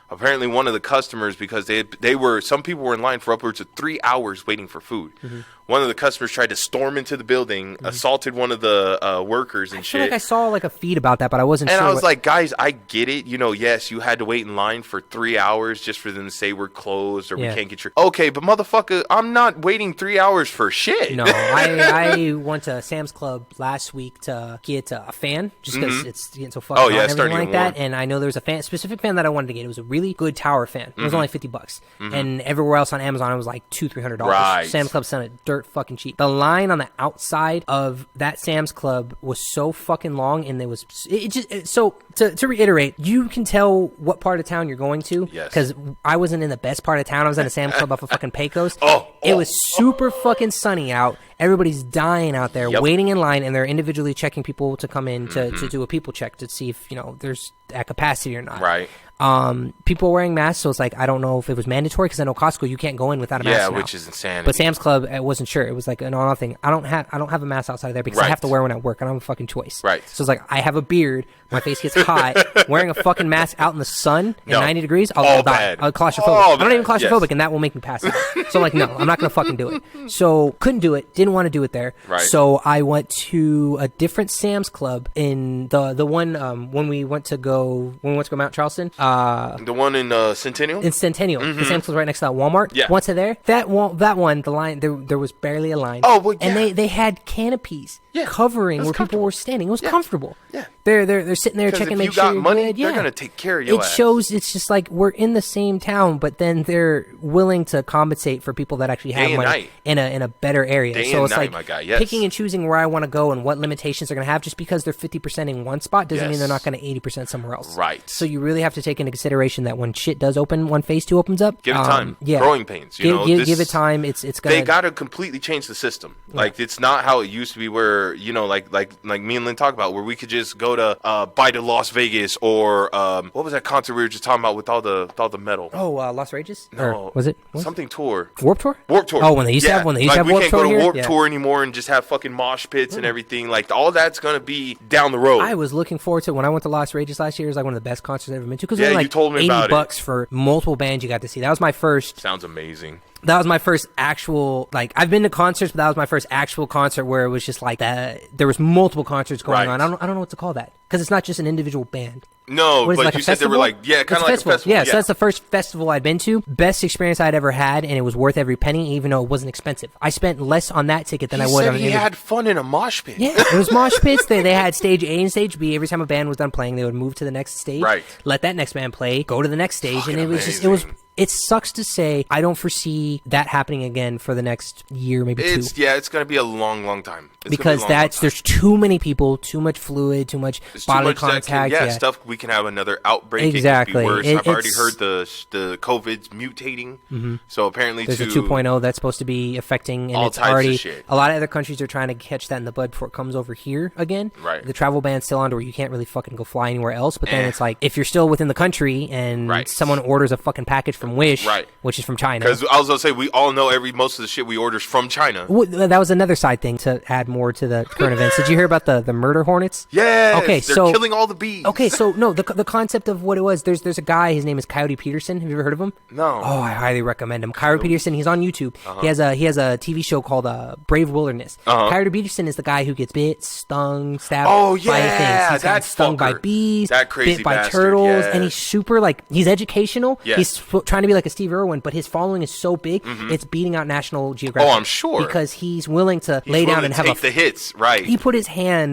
Apparently one of the customers, because some people were in line for upwards of 3 hours waiting for food. One of the customers tried to storm into the building, assaulted one of the workers and shit. I feel like I saw like a feed about that, but I wasn't sure. And I was like, guys, I get it. You know, yes, you had to wait in line for 3 hours just for them to say we're closed or we can't get your... Okay, but motherfucker, I'm not waiting 3 hours for shit. No, I went to Sam's Club last week to get a fan just because it's getting so fucking hot and everything like that. And I know there's a specific fan that I wanted to get. It was a really good tower fan. It was only $50. And everywhere else on Amazon, it was like $200-$300. Right. Sam's Club sounded dirt fucking cheap. The line on the outside of that Sam's Club was so fucking long, and so to reiterate, you can tell what part of town you're going to. Yes. Because I wasn't in the best part of town. I was at a Sam's Club off of fucking Pecos. It was super fucking sunny out. Everybody's dying out there, waiting in line, and they're individually checking people to come in to do a people check to see if, you know, there's at capacity or not. Right. People wearing masks, so it's like, I don't know if it was mandatory, because I know Costco, you can't go in without a mask now. Which is insanity. But Sam's Club, I wasn't sure. It was like an on-off thing. I don't have a mask outside of there because I have to wear one at work. I don't have a fucking choice. Right. So it's like, I have a beard, my face gets hot, wearing a fucking mask out in the sun in 90 degrees, I'll die. I'll claustrophobic. I'm not even claustrophobic, and that will make me pass out. So like, no, I'm not going to fucking do it. So couldn't do it, didn't want to do it there. Right. So I went to a different Sam's Club in the one when we went to go Mount Charleston. The one in Centennial? In Centennial. The Sam's Club right next to that Walmart. Yeah. Went to there. That one, the line, there was barely a line. Oh, well, yeah. And they had canopies covering where people were standing. It was comfortable. Yeah. They're sitting there checking, make sure you're money, good. they're going to take care of your ass. Shows it's just like we're in the same town, but then they're willing to compensate for people that actually have money in a better area. So it's like picking and choosing where I want to go and what limitations they're going to have. Just because they're 50% in one spot doesn't mean they're not going to 80% somewhere else. Right. So you really have to take into consideration that when shit does open, when phase 2 opens up, give it time. Growing pains. Give it time. It's gonna. They got to completely change the system. Like it's not how it used to be, where like me and Lynn talk about, where we could just go to buy to Las Vegas or what was that concert we were just talking about with all the metal? Oh, Las Rages? No, or was it something tour? Warp Tour? Warp Tour. Oh, when they used to have Warp Tour here. We can't go to Warp Tour anymore and just have fucking mosh pits and everything. Like all that's gonna be down the road. I was looking forward to it. When I went to Las Rages last year. It was like one of the best concerts I've ever been to, because it was like you told me about $80 for multiple bands you got to see. That was my first. Sounds amazing. That was my first actual, like, I've been to concerts, but that was my first actual concert where it was just like that. There was multiple concerts going on. I don't know what to call that, because it's not just an individual band. No, but like you said they were like, kind of like a festival. Yeah, so that's the first festival I'd been to. Best experience I'd ever had, and it was worth every penny, even though it wasn't expensive. I spent less on that ticket than I would on an He had fun in a mosh pit. Yeah, it was mosh pits. They had stage A and stage B. Every time a band was done playing, they would move to the next stage, let that next band play, go to the next stage, and it was it sucks to say I don't foresee that happening again for the next year, maybe 2. Yeah, it's going to be a long time. Because there's too many people, too much fluid, too much bodily contact. Stuff. We can have another outbreak. Exactly. It could be worse. I've already heard the COVID's mutating. Mm-hmm. So apparently there's a 2.0 that's supposed to be affecting, and all it's types already of shit. A lot of other countries are trying to catch that in the bud before it comes over here again. Right. The travel ban's still on to where you can't really fucking go fly anywhere else. But then it's like if you're still within the country and someone orders a fucking package from Wish, which is from China. Because I was gonna say we all know most of the shit we order is from China. Well, that was another side thing to add more to the current events. Did you hear about the murder hornets? Yeah. Okay, they're killing all the bees. Okay, so no, the concept of what it was. There's a guy. His name is Coyote Peterson. Have you ever heard of him? No. Oh, I highly recommend him. Coyote Peterson. He's on YouTube. He has a TV show called Brave Wilderness. Coyote Peterson is the guy who gets bit, stung, stabbed by things. He's gotten stung by bees, bit by turtles, and he's super he's educational. He's trying to be like a Steve Irwin, but his following is so big, it's beating out National Geographic. Oh, I'm sure. Because he's willing to lay down and have the hits, right? He put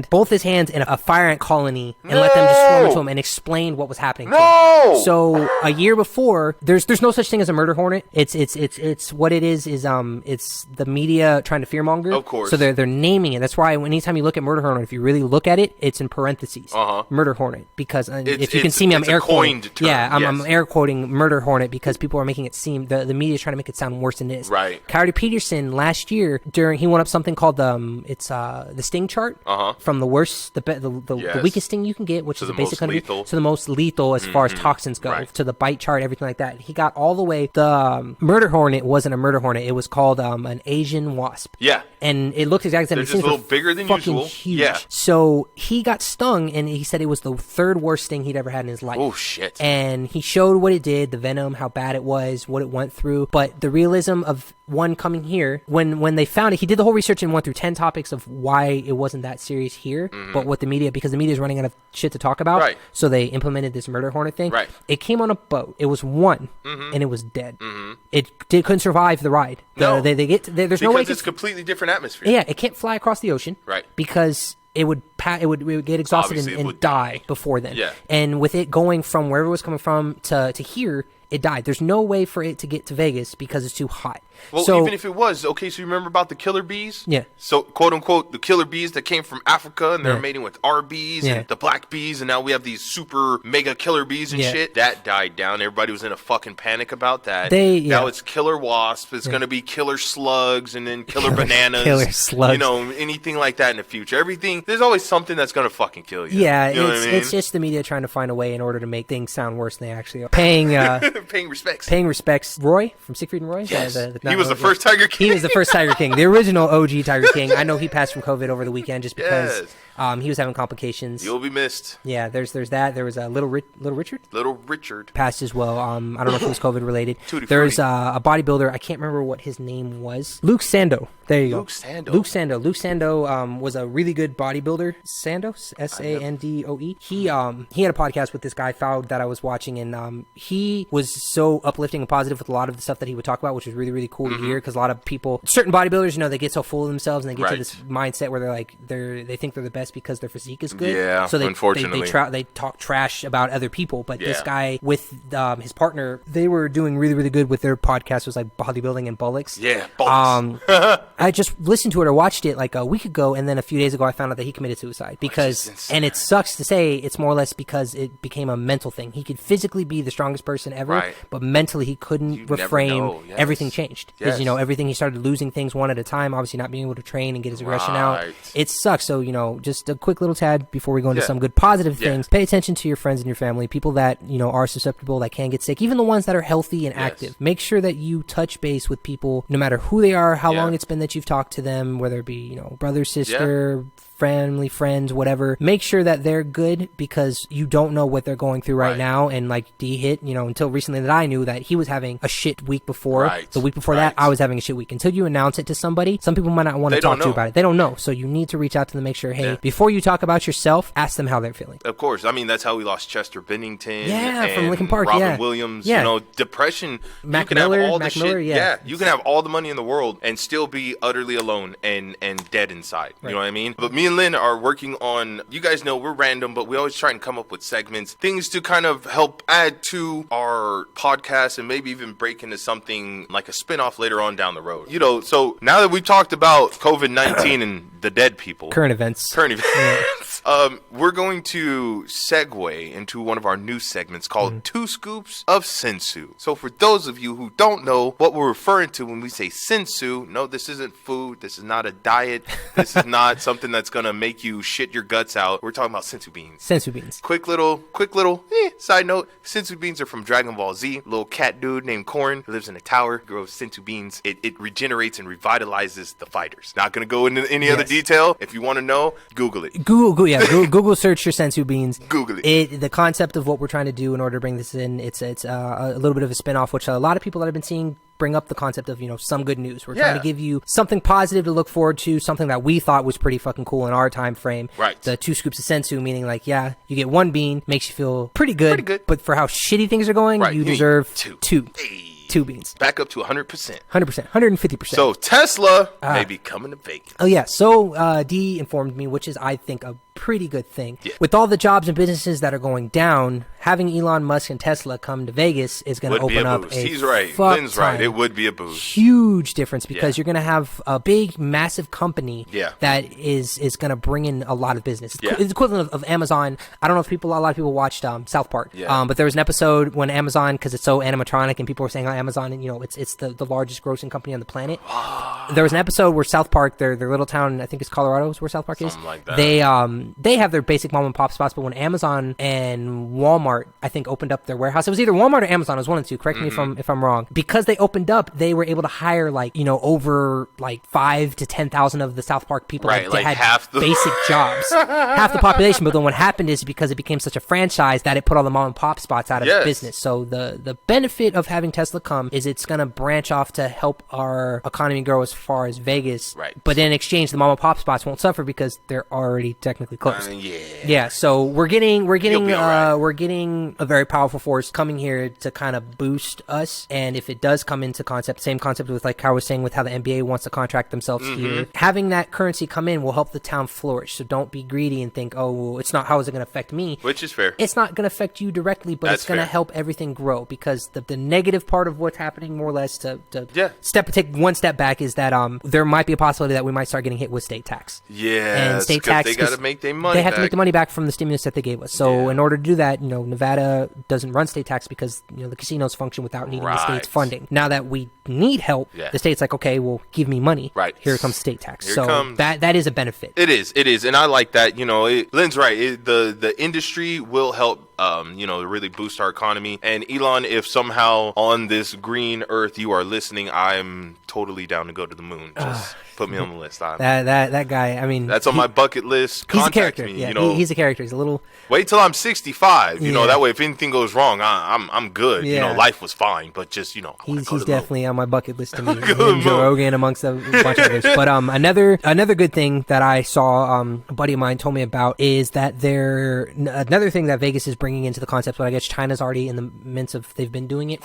both his hands in a fire ant colony and let them just swarm into him and explain what was happening. No. So a year before, there's no such thing as a murder hornet. It's what it is it's the media trying to fearmonger. Of course. So they're naming it. That's why anytime you look at murder hornet, if you really look at it, it's in parentheses. Murder hornet, because if you can see me, I'm air quoting. Yeah, I'm air quoting murder hornet because people are making it seem the media is trying to make it sound worse than it is. Right. Coyote Peterson last year he went up something called the sting chart from the worst, the weakest sting you can get, which is the basic kind of to the most lethal as far as toxins go, to the bite chart, everything like that. He got all the way. The murder hornet wasn't a murder hornet. It was called an Asian wasp. Yeah. And it looked exactly the same. They're just a little bigger than usual. Huge. Yeah. So he got stung, and he said it was the third worst sting he'd ever had in his life. Oh, shit. And he showed what it did, the venom, how bad it was, what it went through. But the realism of one coming here, when they found it, he did the whole research and went through 10 topics of why it wasn't that serious here. But what because the media is running out of shit to talk about. Right. So they implemented this murder hornet thing. Right. It came on a boat. It was one, and it was dead. It couldn't survive the ride. No. There's no way. Because it's completely different atmosphere. Yeah, it can't fly across the ocean. Right. Because it would get exhausted and die before then. Yeah. And with it going from wherever it was coming from to here, it died. There's no way for it to get to Vegas because it's too hot. Well, so, even if it was, okay, so you remember about the killer bees? Yeah. So, quote unquote, the killer bees that came from Africa and they're mating with our bees and the black bees, and now we have these super mega killer bees and shit. That died down. Everybody was in a fucking panic about that. Now it's killer wasp. It's going to be killer slugs and then killer bananas. Killer slugs. You know, anything like that in the future. There's always something that's going to fucking kill you. Yeah, you know what I mean? It's just the media trying to find a way in order to make things sound worse than they actually are. Paying respects. Paying respects. Roy from Siegfried and Roy? Yes. He was the first Tiger King. He was the first Tiger King, the original OG Tiger King. I know he passed from COVID over the weekend just because he was having complications. You'll be missed. Yeah, there's that. There was Little Richard. Little Richard passed as well. I don't know if it was COVID related. There's a bodybuilder. I can't remember what his name was. Luke Sando. There you go. Luke Sando was a really good bodybuilder. Sando, Sandoe. He had a podcast with this guy Fowd that I was watching, and he was so uplifting and positive with a lot of the stuff that he would talk about, which was really, really cool to hear, because a lot of people, certain bodybuilders, they get so full of themselves and they get to this mindset where they think they're the best because their physique is good. Yeah, so unfortunately. They talk trash about other people, but this guy with his partner, they were doing really, really good with their podcast. It was like bodybuilding and bullocks. Yeah, bullocks. I just listened to it or watched it like a week ago, and then a few days ago I found out that he committed suicide and it sucks to say, it's more or less because it became a mental thing. He could physically be the strongest person ever, but mentally he couldn't refrain. Everything changed because everything, he started losing things one at a time, obviously not being able to train and get his aggression out. It sucks. So just a quick little tad before we go into some good positive things. Pay attention to your friends and your family, people that are susceptible, that can get sick, even the ones that are healthy and active. Make sure that you touch base with people, no matter who they are, how long it's been that you've talked to them, whether it be brother, sister, family, friends, whatever. Make sure that they're good, because you don't know what they're going through right now. And like D hit, until recently that I knew that he was having a shit week before. The week before that, I was having a shit week. Until you announce it to somebody, some people might not want to talk to you about it. They don't know. So you need to reach out to them, make sure, hey, before you talk about yourself, ask them how they're feeling. Of course. I mean, that's how we lost Chester Bennington. From Lincoln Park. Robin Williams. Depression. Mac you can Miller, have all the Mac shit. Miller, You can have all the money in the world and still be utterly alone and dead inside. You know what I mean? But me Me and Lynn are working on, you guys know we're random, but we always try and come up with segments, things to kind of help add to our podcast and maybe even break into something like a spinoff later on down the road. You know, so now that we talked about COVID-19 and the dead people. Current events. We're going to segue into one of our new segments called Two Scoops of Senzu. So for those of you who don't know what we're referring to when we say Senzu, no, this isn't food. This is not a diet. This is not something that's going to make you shit your guts out. We're talking about Senzu beans. Senzu beans. Quick little side note. Senzu beans are from Dragon Ball Z. Little cat dude named Korn who lives in a tower, grows Senzu beans. It regenerates and revitalizes the fighters. Not going to go into any other detail. If you want to know, Google it. Google search your Senzu beans. Google it. The concept of what we're trying to do in order to bring this in, it's a little bit of a spinoff, which a lot of people that I've been seeing bring up the concept of, some good news. We're trying to give you something positive to look forward to, something that we thought was pretty fucking cool in our time frame. Right. The 2 scoops of senzu, meaning you get 1 bean, makes you feel pretty good. But for how shitty things are going, you deserve 2. Hey. 2 beans. Back up to 100%. 100%. 150%. So Tesla may be coming to Vegas. Oh, yeah. So D informed me, which is, I think, a pretty good thing. Yeah. With all the jobs and businesses that are going down, having Elon Musk and Tesla come to Vegas is going to open up a He's right. Lynn's right. It would be a boost. Huge difference because you're going to have a big, massive company that is going to bring in a lot of business. It's equivalent of Amazon. I don't know if a lot of people watched South Park. Yeah. But there was an episode when Amazon, because it's so animatronic and people were saying, Amazon, and it's the largest grossing company on the planet. There was an episode where South Park, their little town, I think it's Colorado, is where South Park is. Something like that. They have their basic mom and pop spots, but when Amazon and Walmart, I think, opened up their warehouse, it was either Walmart or Amazon. It was one of the two. Correct me if I'm wrong. Because they opened up, they were able to hire over 5,000 to 10,000 of the South Park people that had half the basic jobs, half the population. But then what happened is because it became such a franchise that it put all the mom and pop spots out of business. So the benefit of having Tesla come is it's going to branch off to help our economy grow as far as Vegas. Right. But in exchange, the mom and pop spots won't suffer because they're already technically closed. Yeah. So we're getting a very powerful force coming here to kind of boost us. And if it does come into concept, same concept with like I was saying with how the NBA wants to contract themselves here, having that currency come in will help the town flourish. So don't be greedy and think, it's not, how is it going to affect me? Which is fair. It's not going to affect you directly, but it's going to help everything grow because the negative part of what's happening, more or less, to take one step back, is that there might be a possibility that we might start getting hit with state tax. Yeah, and state tax, they got to make their money. They have to make the money back from the stimulus that they gave us. So in order to do that, Nevada doesn't run state tax because the casinos function without needing the state's funding. Now that we need help, the state's like, okay, well, give me money. Right. Here comes state tax. That is a benefit. It is, and I like that. Lynn's right. The industry will help. Really boost our economy. And Elon, if somehow on this green earth you are listening, I'm totally down to go to the moon. Just put me on the list. That guy, I mean, that's on my bucket list. He's a character. Me, he's a character. He's a little. Wait till I'm 65. That way, if anything goes wrong, I'm good. Life was fine, but just he's definitely on my bucket list to me. Joe Rogan amongst a bunch of others. But another good thing that I saw, a buddy of mine told me about, is that another thing that Vegas is bringing into the concept, but I guess China's already in the midst of, they've been doing it.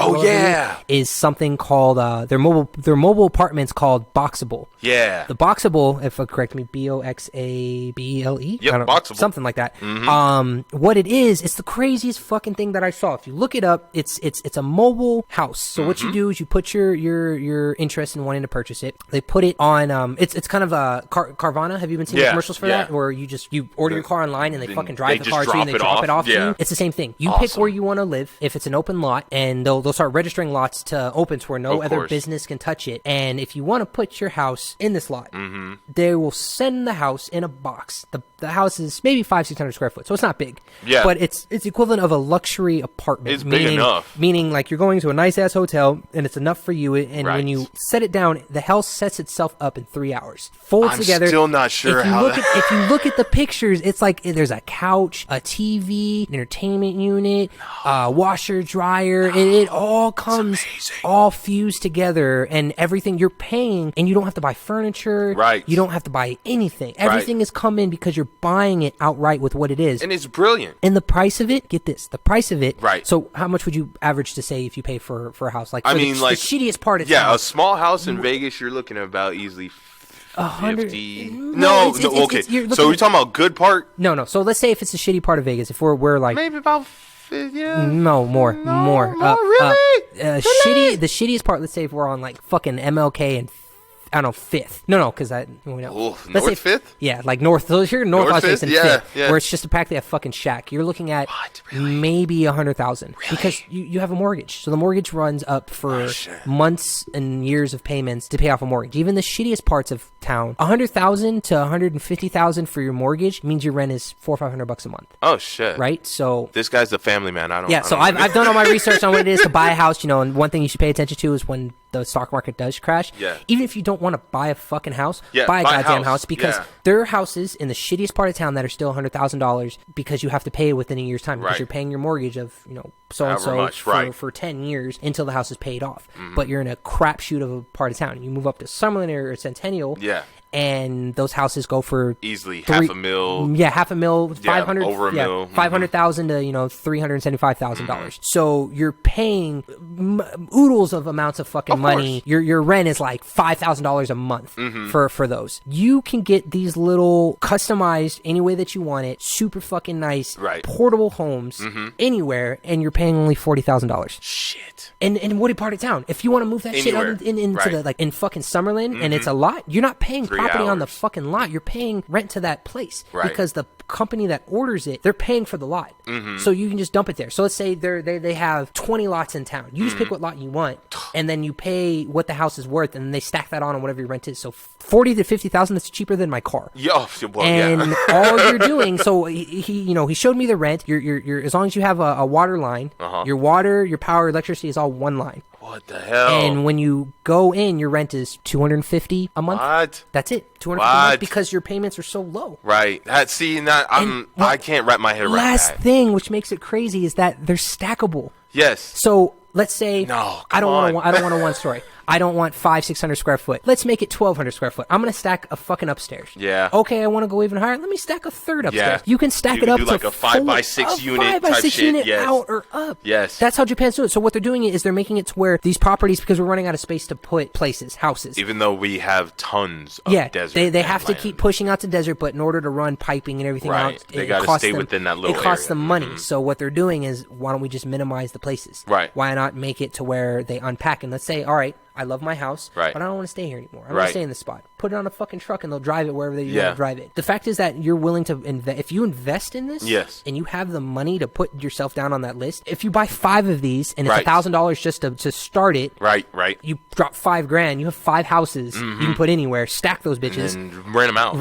Is something called their mobile apartments called Boxable. Yeah. The Boxable, if I correct me, Boxable. Yep, Boxable. Something like that. What it is, it's the craziest fucking thing that I saw. If you look it up, it's a mobile house. So what you do is you put your interest in wanting to purchase it. They put it on it's kind of a Carvana. Have you been seeing the commercials for that? Where you order your car online and they fucking drive the car to you and they drop it off to you. It's the same thing. You pick where you want to live. If it's an open lot, and they'll start registering lots to open to where no other business can touch it. And if you want to put your house in this lot, they will send the house in a box. The house is maybe 500-600 square foot, so it's not big. Yeah, but it's equivalent of a luxury apartment. It's big enough. Meaning, like, you're going to a nice ass hotel, and it's enough for you. And when you set it down, the house sets itself up in 3 hours. Folds together. I'm still not sure if you look at the pictures, it's like there's a couch, a TV, an entertainment unit, washer, dryer. It all comes all fused together, and everything you're paying, and you don't have to buy furniture. Right. You don't have to buy anything. Everything is come in because you're buying it outright with what it is. And it's brilliant. And the price of it, get this, the price of it. Right. So how much would you average to say if you pay for a house? Like, the shittiest part is a small house in Vegas, you're looking at about easily 50. No, okay. So we're talking about good part? No. So let's say if it's a shitty part of Vegas, if we're like maybe about. Yeah. No, more. Really? Shitty. The shittiest part. Let's say if we're on like fucking MLK and I don't know, 5th. No, because I. North 5th? Yeah, like North. So here, North Las Vegas and 5th, yeah. where it's just practically a fucking shack. You're looking at maybe 100,000 because you have a mortgage. So the mortgage runs up for months and years of payments to pay off a mortgage. Even the shittiest parts of town, 100,000 to 150,000 for your mortgage means your rent is $400 or $500 a month. Oh shit! Right. So this guy's a family man. I've done all my research on what it is to buy a house. And one thing you should pay attention to is when the stock market does crash. Yeah. Even if you don't want to buy a fucking house, buy a goddamn house because there are houses in the shittiest part of town that are still $100,000 because you have to pay it within a year's time because you're paying your mortgage of so and so for 10 years until the house is paid off. But you're in a crapshoot of a part of town. You move up to Summerlin or Centennial. Yeah. And those houses go for easily $500,000. Yeah, $500,000, 500, over a mil, 500,000 to $375,000. So you're paying oodles of amounts of fucking money. Your rent is like $5,000 a month for those. You can get these little customized any way that you want it, super fucking nice, portable homes anywhere, and you're paying only $40,000. Shit. And what part of town? If you want to move that shit out into the like in fucking Summerlin and it's a lot, you're not paying property on the fucking lot. You're paying rent to that place because the company that orders it, they're paying for the lot. So you can just dump it there. So let's say they have 20 lots in town. You just pick what lot you want, and then you pay what the house is worth, and then they stack that on whatever your rent is. So 40 to 50,000. That's cheaper than my car. All you're doing. So he showed me the rent. You're as long as you have a water line, your water, your power, electricity is all one line. What the hell? And when you go in, your rent is $250 a month. What? That's it. $250 a month because your payments are so low. Right. I can't wrap my head around that. Last thing, which makes it crazy, is that they're stackable. Yes. So let's say I don't want a one story. I don't want 500-600 square foot. Let's make it 1,200 square foot. I'm gonna stack a fucking upstairs. Yeah. Okay, I want to go even higher. Let me stack a third upstairs. Yeah. You can stack it up do to like a 5x6 unit type shit. Unit out or up. Yes. That's how Japan's doing it. So what they're doing is they're making it to where these properties, because we're running out of space to put places, houses. Even though we have tons of desert. They have to keep pushing out to desert, but in order to run piping and everything out, they got to stay within that little area. It costs them money. So what they're doing is, why don't we just minimize the places? Right. Why not make it to where they unpack and let's say, all right, I love my house, but I don't want to stay here anymore. I want to stay in this spot. Put it on a fucking truck and they'll drive it wherever they want to drive it. The fact is that you're willing to invest. If you invest in this and you have the money to put yourself down on that list, if you buy 5 of these and it's $1,000 just to start it, you drop $5,000, you have 5 houses you can put anywhere, stack those bitches, and rent them out.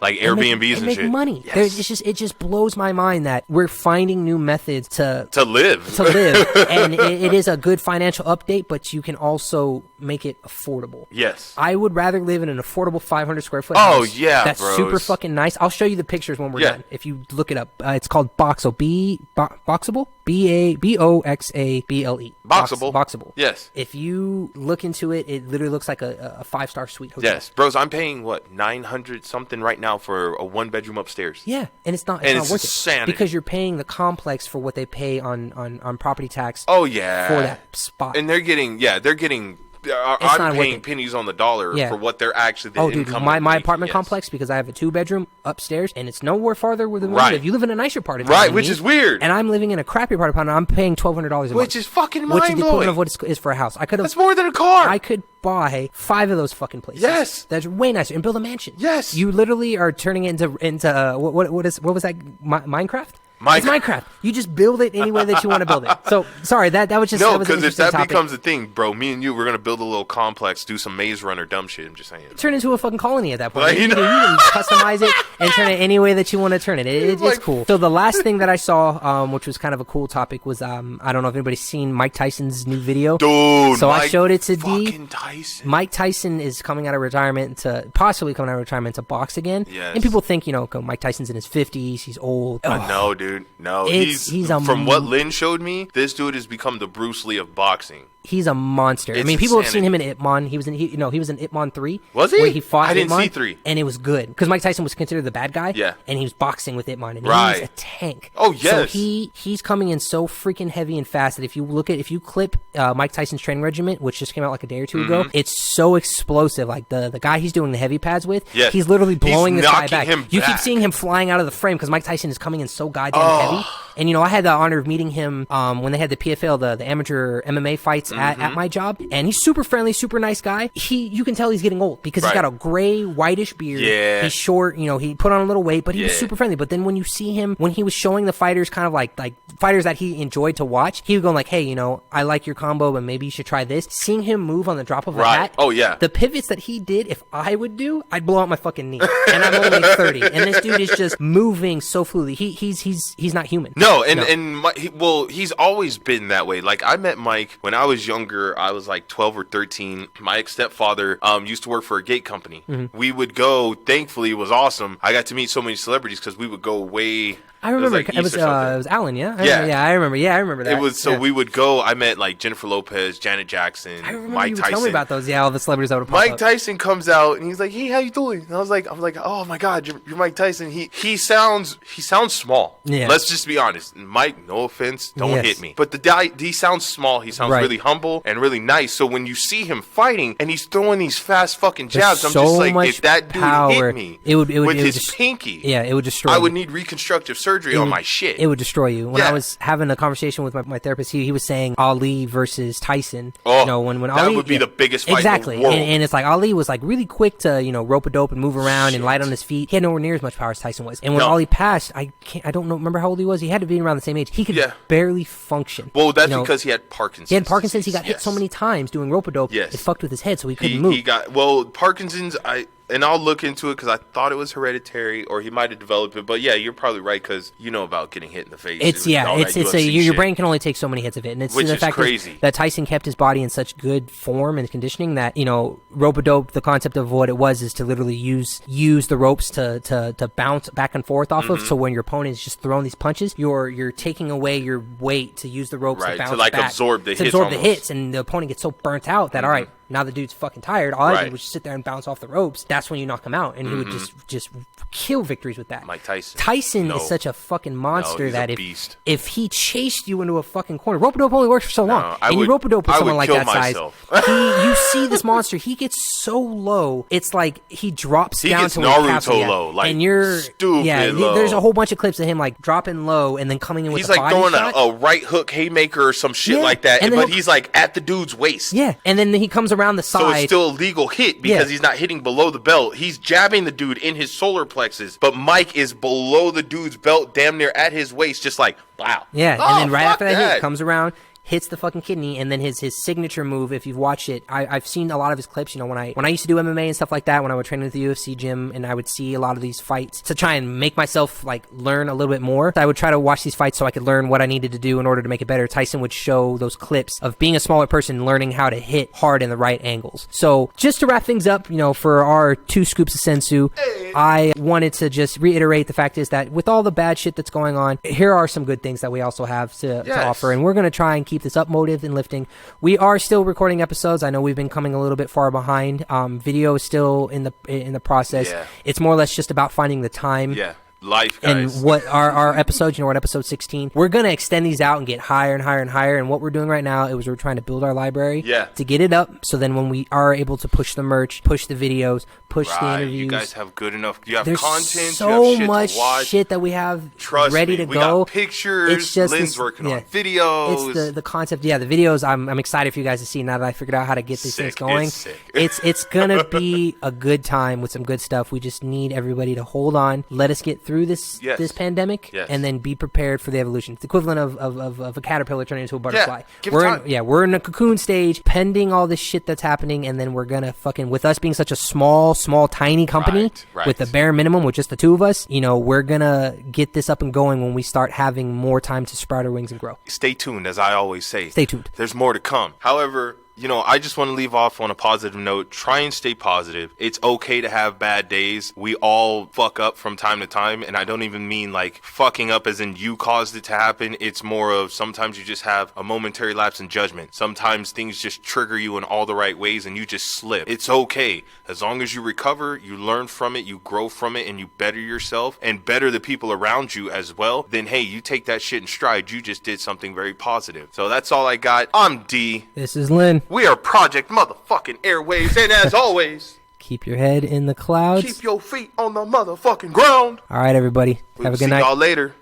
Like Airbnbs and make shit. Money. Yes. It just blows my mind that we're finding new methods to live. And it is a good financial update, but you can also make it affordable. Yes. I would rather live in an affordable 500 square foot house. Oh, yeah, that's super fucking nice. I'll show you the pictures when we're done. If you look it up. It's called Boxable. Boxable? Boxable. Boxable. Yes. If you look into it, it literally looks like a 5-star suite hotel. Yes. Bros, I'm paying, $900 something right now for a 1-bedroom upstairs. Yeah. And it's not worth insanity. It. Because you're paying the complex for what they pay on property tax. Oh, yeah. For that spot. And they're getting I'm paying pennies on the dollar for what they're actually my apartment complex, because I have a 2-bedroom upstairs and it's nowhere farther than where you live. You live in a nicer part of town, which is weird. And I'm living in a crappy part of town and I'm paying $1,200 a month, which is fucking mind blowing. Which is the equivalent of what it is for a house. That's more than a car. I could buy 5 of those fucking places. Yes, that's way nicer, and build a mansion. Yes, you literally are turning it into what was that, Minecraft? It's Minecraft. You just build it any way that you want to build it. So, sorry, that was just... No, because if that becomes a thing, bro, me and you, we're going to build a little complex, do some Maze Runner dumb shit, I'm just saying. Turn into a fucking colony at that point. You can customize it and turn it any way that you want to turn it. It's cool. So the last thing that I saw, which was kind of a cool topic, was, I don't know if anybody's seen Mike Tyson's new video. Dude, so I showed it to D. Fucking Tyson. Mike Tyson is coming out of retirement to box again. Yes. And people think, Mike Tyson's in his 50s, he's old. No, dude. No, he's from what Lynn showed me, this dude has become the Bruce Lee of boxing. he's a monster. It's I mean, people have seen insanity. him in Ip Man. He was in Ip Man 3. Was he? Where he fought I didn't Ip Man, see 3. and it was good because Mike Tyson was considered the bad guy. Yeah. And he was boxing with Ip Man, and Right. he's a tank. Oh, yes. So he's coming in so freaking heavy and fast that if you clip Mike Tyson's training regiment, which just came out like a day or two ago, it's so explosive. Like the guy he's doing the heavy pads with, Yes. he's literally blowing this guy knocking back. him You keep back. seeing him flying out of the frame because Mike Tyson is coming in so goddamn heavy. And I had the honor of meeting him when they had the PFL, the amateur MMA fights at my job, and he's super friendly, super nice guy. You can tell he's getting old because he's got a gray, whitish beard. Yeah. He's short. He put on a little weight, but he was super friendly. But then when you see him, when he was showing the fighters kind of like fighters that he enjoyed to watch, he would go like, hey, I like your combo, but maybe you should try this. Seeing him move on the drop of a hat. Oh, yeah. The pivots that he did, if I would do, I'd blow out my fucking knee. And I'm only 30. And this dude is just moving so fluidly. He's not human. No, and he's always been that way. Like, I met Mike when I was younger. I was like 12 or 13. My ex-stepfather used to work for a gate company. We would go. Thankfully, it was awesome. I got to meet so many celebrities because we would go way. I remember it was Alan, yeah? Yeah. I remember that. It was, so we would go. I met like Jennifer Lopez, Janet Jackson, I remember Mike you Tyson. tell me about those. Yeah, all the celebrities that would pop Mike up. Tyson comes out and he's like, "Hey, how you doing?" And I was like, "Oh my God, you're Mike Tyson." He sounds small. Yeah. Let's just be honest. Mike, no offense, don't Yes. hit me. But the guy, he sounds small. He sounds Right. really humble and really nice. So when you see him fighting and he's throwing these fast fucking jabs, There's I'm just so like, much if that dude power. hit me It would with his just- pinky, Yeah, it would destroy I you. would need reconstructive surgery on my shit. It would destroy you. When I Yeah. was having a conversation with my therapist, he was saying Ali versus Tyson. Oh, when that Ali would be the biggest fight exactly. in the world. And it's like Ali was like really quick to rope a dope and move around and light on his feet. He had nowhere near as much power as Tyson was. And when No. Ali passed, I don't know, remember how old he was. He had to be around the same age. He could barely function. Well, that's because he had Parkinson's. He had Parkinson's. disease. He got hit so Yes. many times doing rope a dope. Yes. It fucked with his head, so he couldn't move. He got Parkinson's. And I'll look into it because I thought it was hereditary, or he might have developed it. But yeah, you're probably right because you know about getting hit in the face. Your brain can only take so many hits of it, and it's Which the is fact crazy. that Tyson kept his body in such good form and conditioning that rope a dope. The concept of what it was is to literally use the ropes to bounce back and forth off of. So when your opponent is just throwing these punches, you're taking away your weight to use the ropes to bounce to like back, absorb the to hits. absorb the almost. hits, and the opponent gets so burnt out that all right. Now the dude's fucking tired. All I did was just sit there and bounce off the ropes. That's when you knock him out, and he would just kill victories with that. Mike Tyson. Tyson is such a fucking monster he's that a beast. if he chased you into a fucking corner, rope a dope only works for so long. And you rope a dope with I someone would like kill that myself. size, you see this monster. He gets so low, it's like he drops He down gets to where he caps Naruto at. low, like and you're stupid low. There's a whole bunch of clips of him like dropping low and then coming in with He's a like body throwing shot. a right hook haymaker or some shit like that, and then but he's like at the dude's waist. Yeah, and then he comes around the side. So it's still a legal hit because he's not hitting below the belt. He's jabbing the dude in his solar plexus, but Mike is below the dude's belt, damn near at his waist, just like, wow. Yeah, and then right after that hit, that. comes around, hits the fucking kidney, and then his signature move, if you've watched it, I've seen a lot of his clips, when I used to do MMA and stuff like that, when I would train at the UFC gym, and I would see a lot of these fights to try and make myself, like, learn a little bit more. I would try to watch these fights so I could learn what I needed to do in order to make it better. Tyson would show those clips of being a smaller person, learning how to hit hard in the right angles. So, just to wrap things up, for our 2 scoops of Senzu, I wanted to just reiterate the fact is that with all the bad shit that's going on, here are some good things that we also have to offer, and we're going to try and keep this up motive and lifting. We are still recording episodes. I know we've been coming a little bit far behind. Video is still in the process. Yeah. It's more or less just about finding the time. Yeah. Life, guys. And what our episodes, we're at episode 16. We're going to extend these out and get higher and higher and higher. And what we're doing right now is we're trying to build our library to get it up. So then when we are able to push the merch, push the videos, push the interviews. You guys have good enough. You have There's content. so you have shit much to watch. shit that we have Trust ready me, to we go. got pictures. It's just Lynn's working on yeah. videos. It's the concept. Yeah, the videos. I'm excited for you guys to see now that I figured out how to get these things going. It's sick. It's gonna be a good time with some good stuff. We just need everybody to hold on. Let us get through this pandemic, and then be prepared for the evolution. It's the equivalent of a caterpillar turning into a butterfly. We're in a cocoon stage, pending all this shit that's happening, and then we're gonna fucking, with us being such a small, tiny company with the bare minimum, with just the 2 of us, we're gonna get this up and going when we start having more time to sprout our wings and grow. Stay tuned, as I always say. Stay tuned. There's more to come. However, you know, I just want to leave off on a positive note. Try and stay positive. It's okay to have bad days. We all fuck up from time to time, and I don't even mean like fucking up as in you caused it to happen. It's more of sometimes you just have a momentary lapse in judgment. Sometimes things just trigger you in all the right ways and you just slip. It's okay. As long as you recover, you learn from it, you grow from it, and you better yourself and better the people around you as well, then hey, you take that shit in stride. You just did something very positive. So that's all I got. I'm D. This is Lynn. We are Project Motherfucking Airwaves, and as always, keep your head in the clouds. Keep your feet on the motherfucking ground. All right, everybody. Have a good night. See y'all later.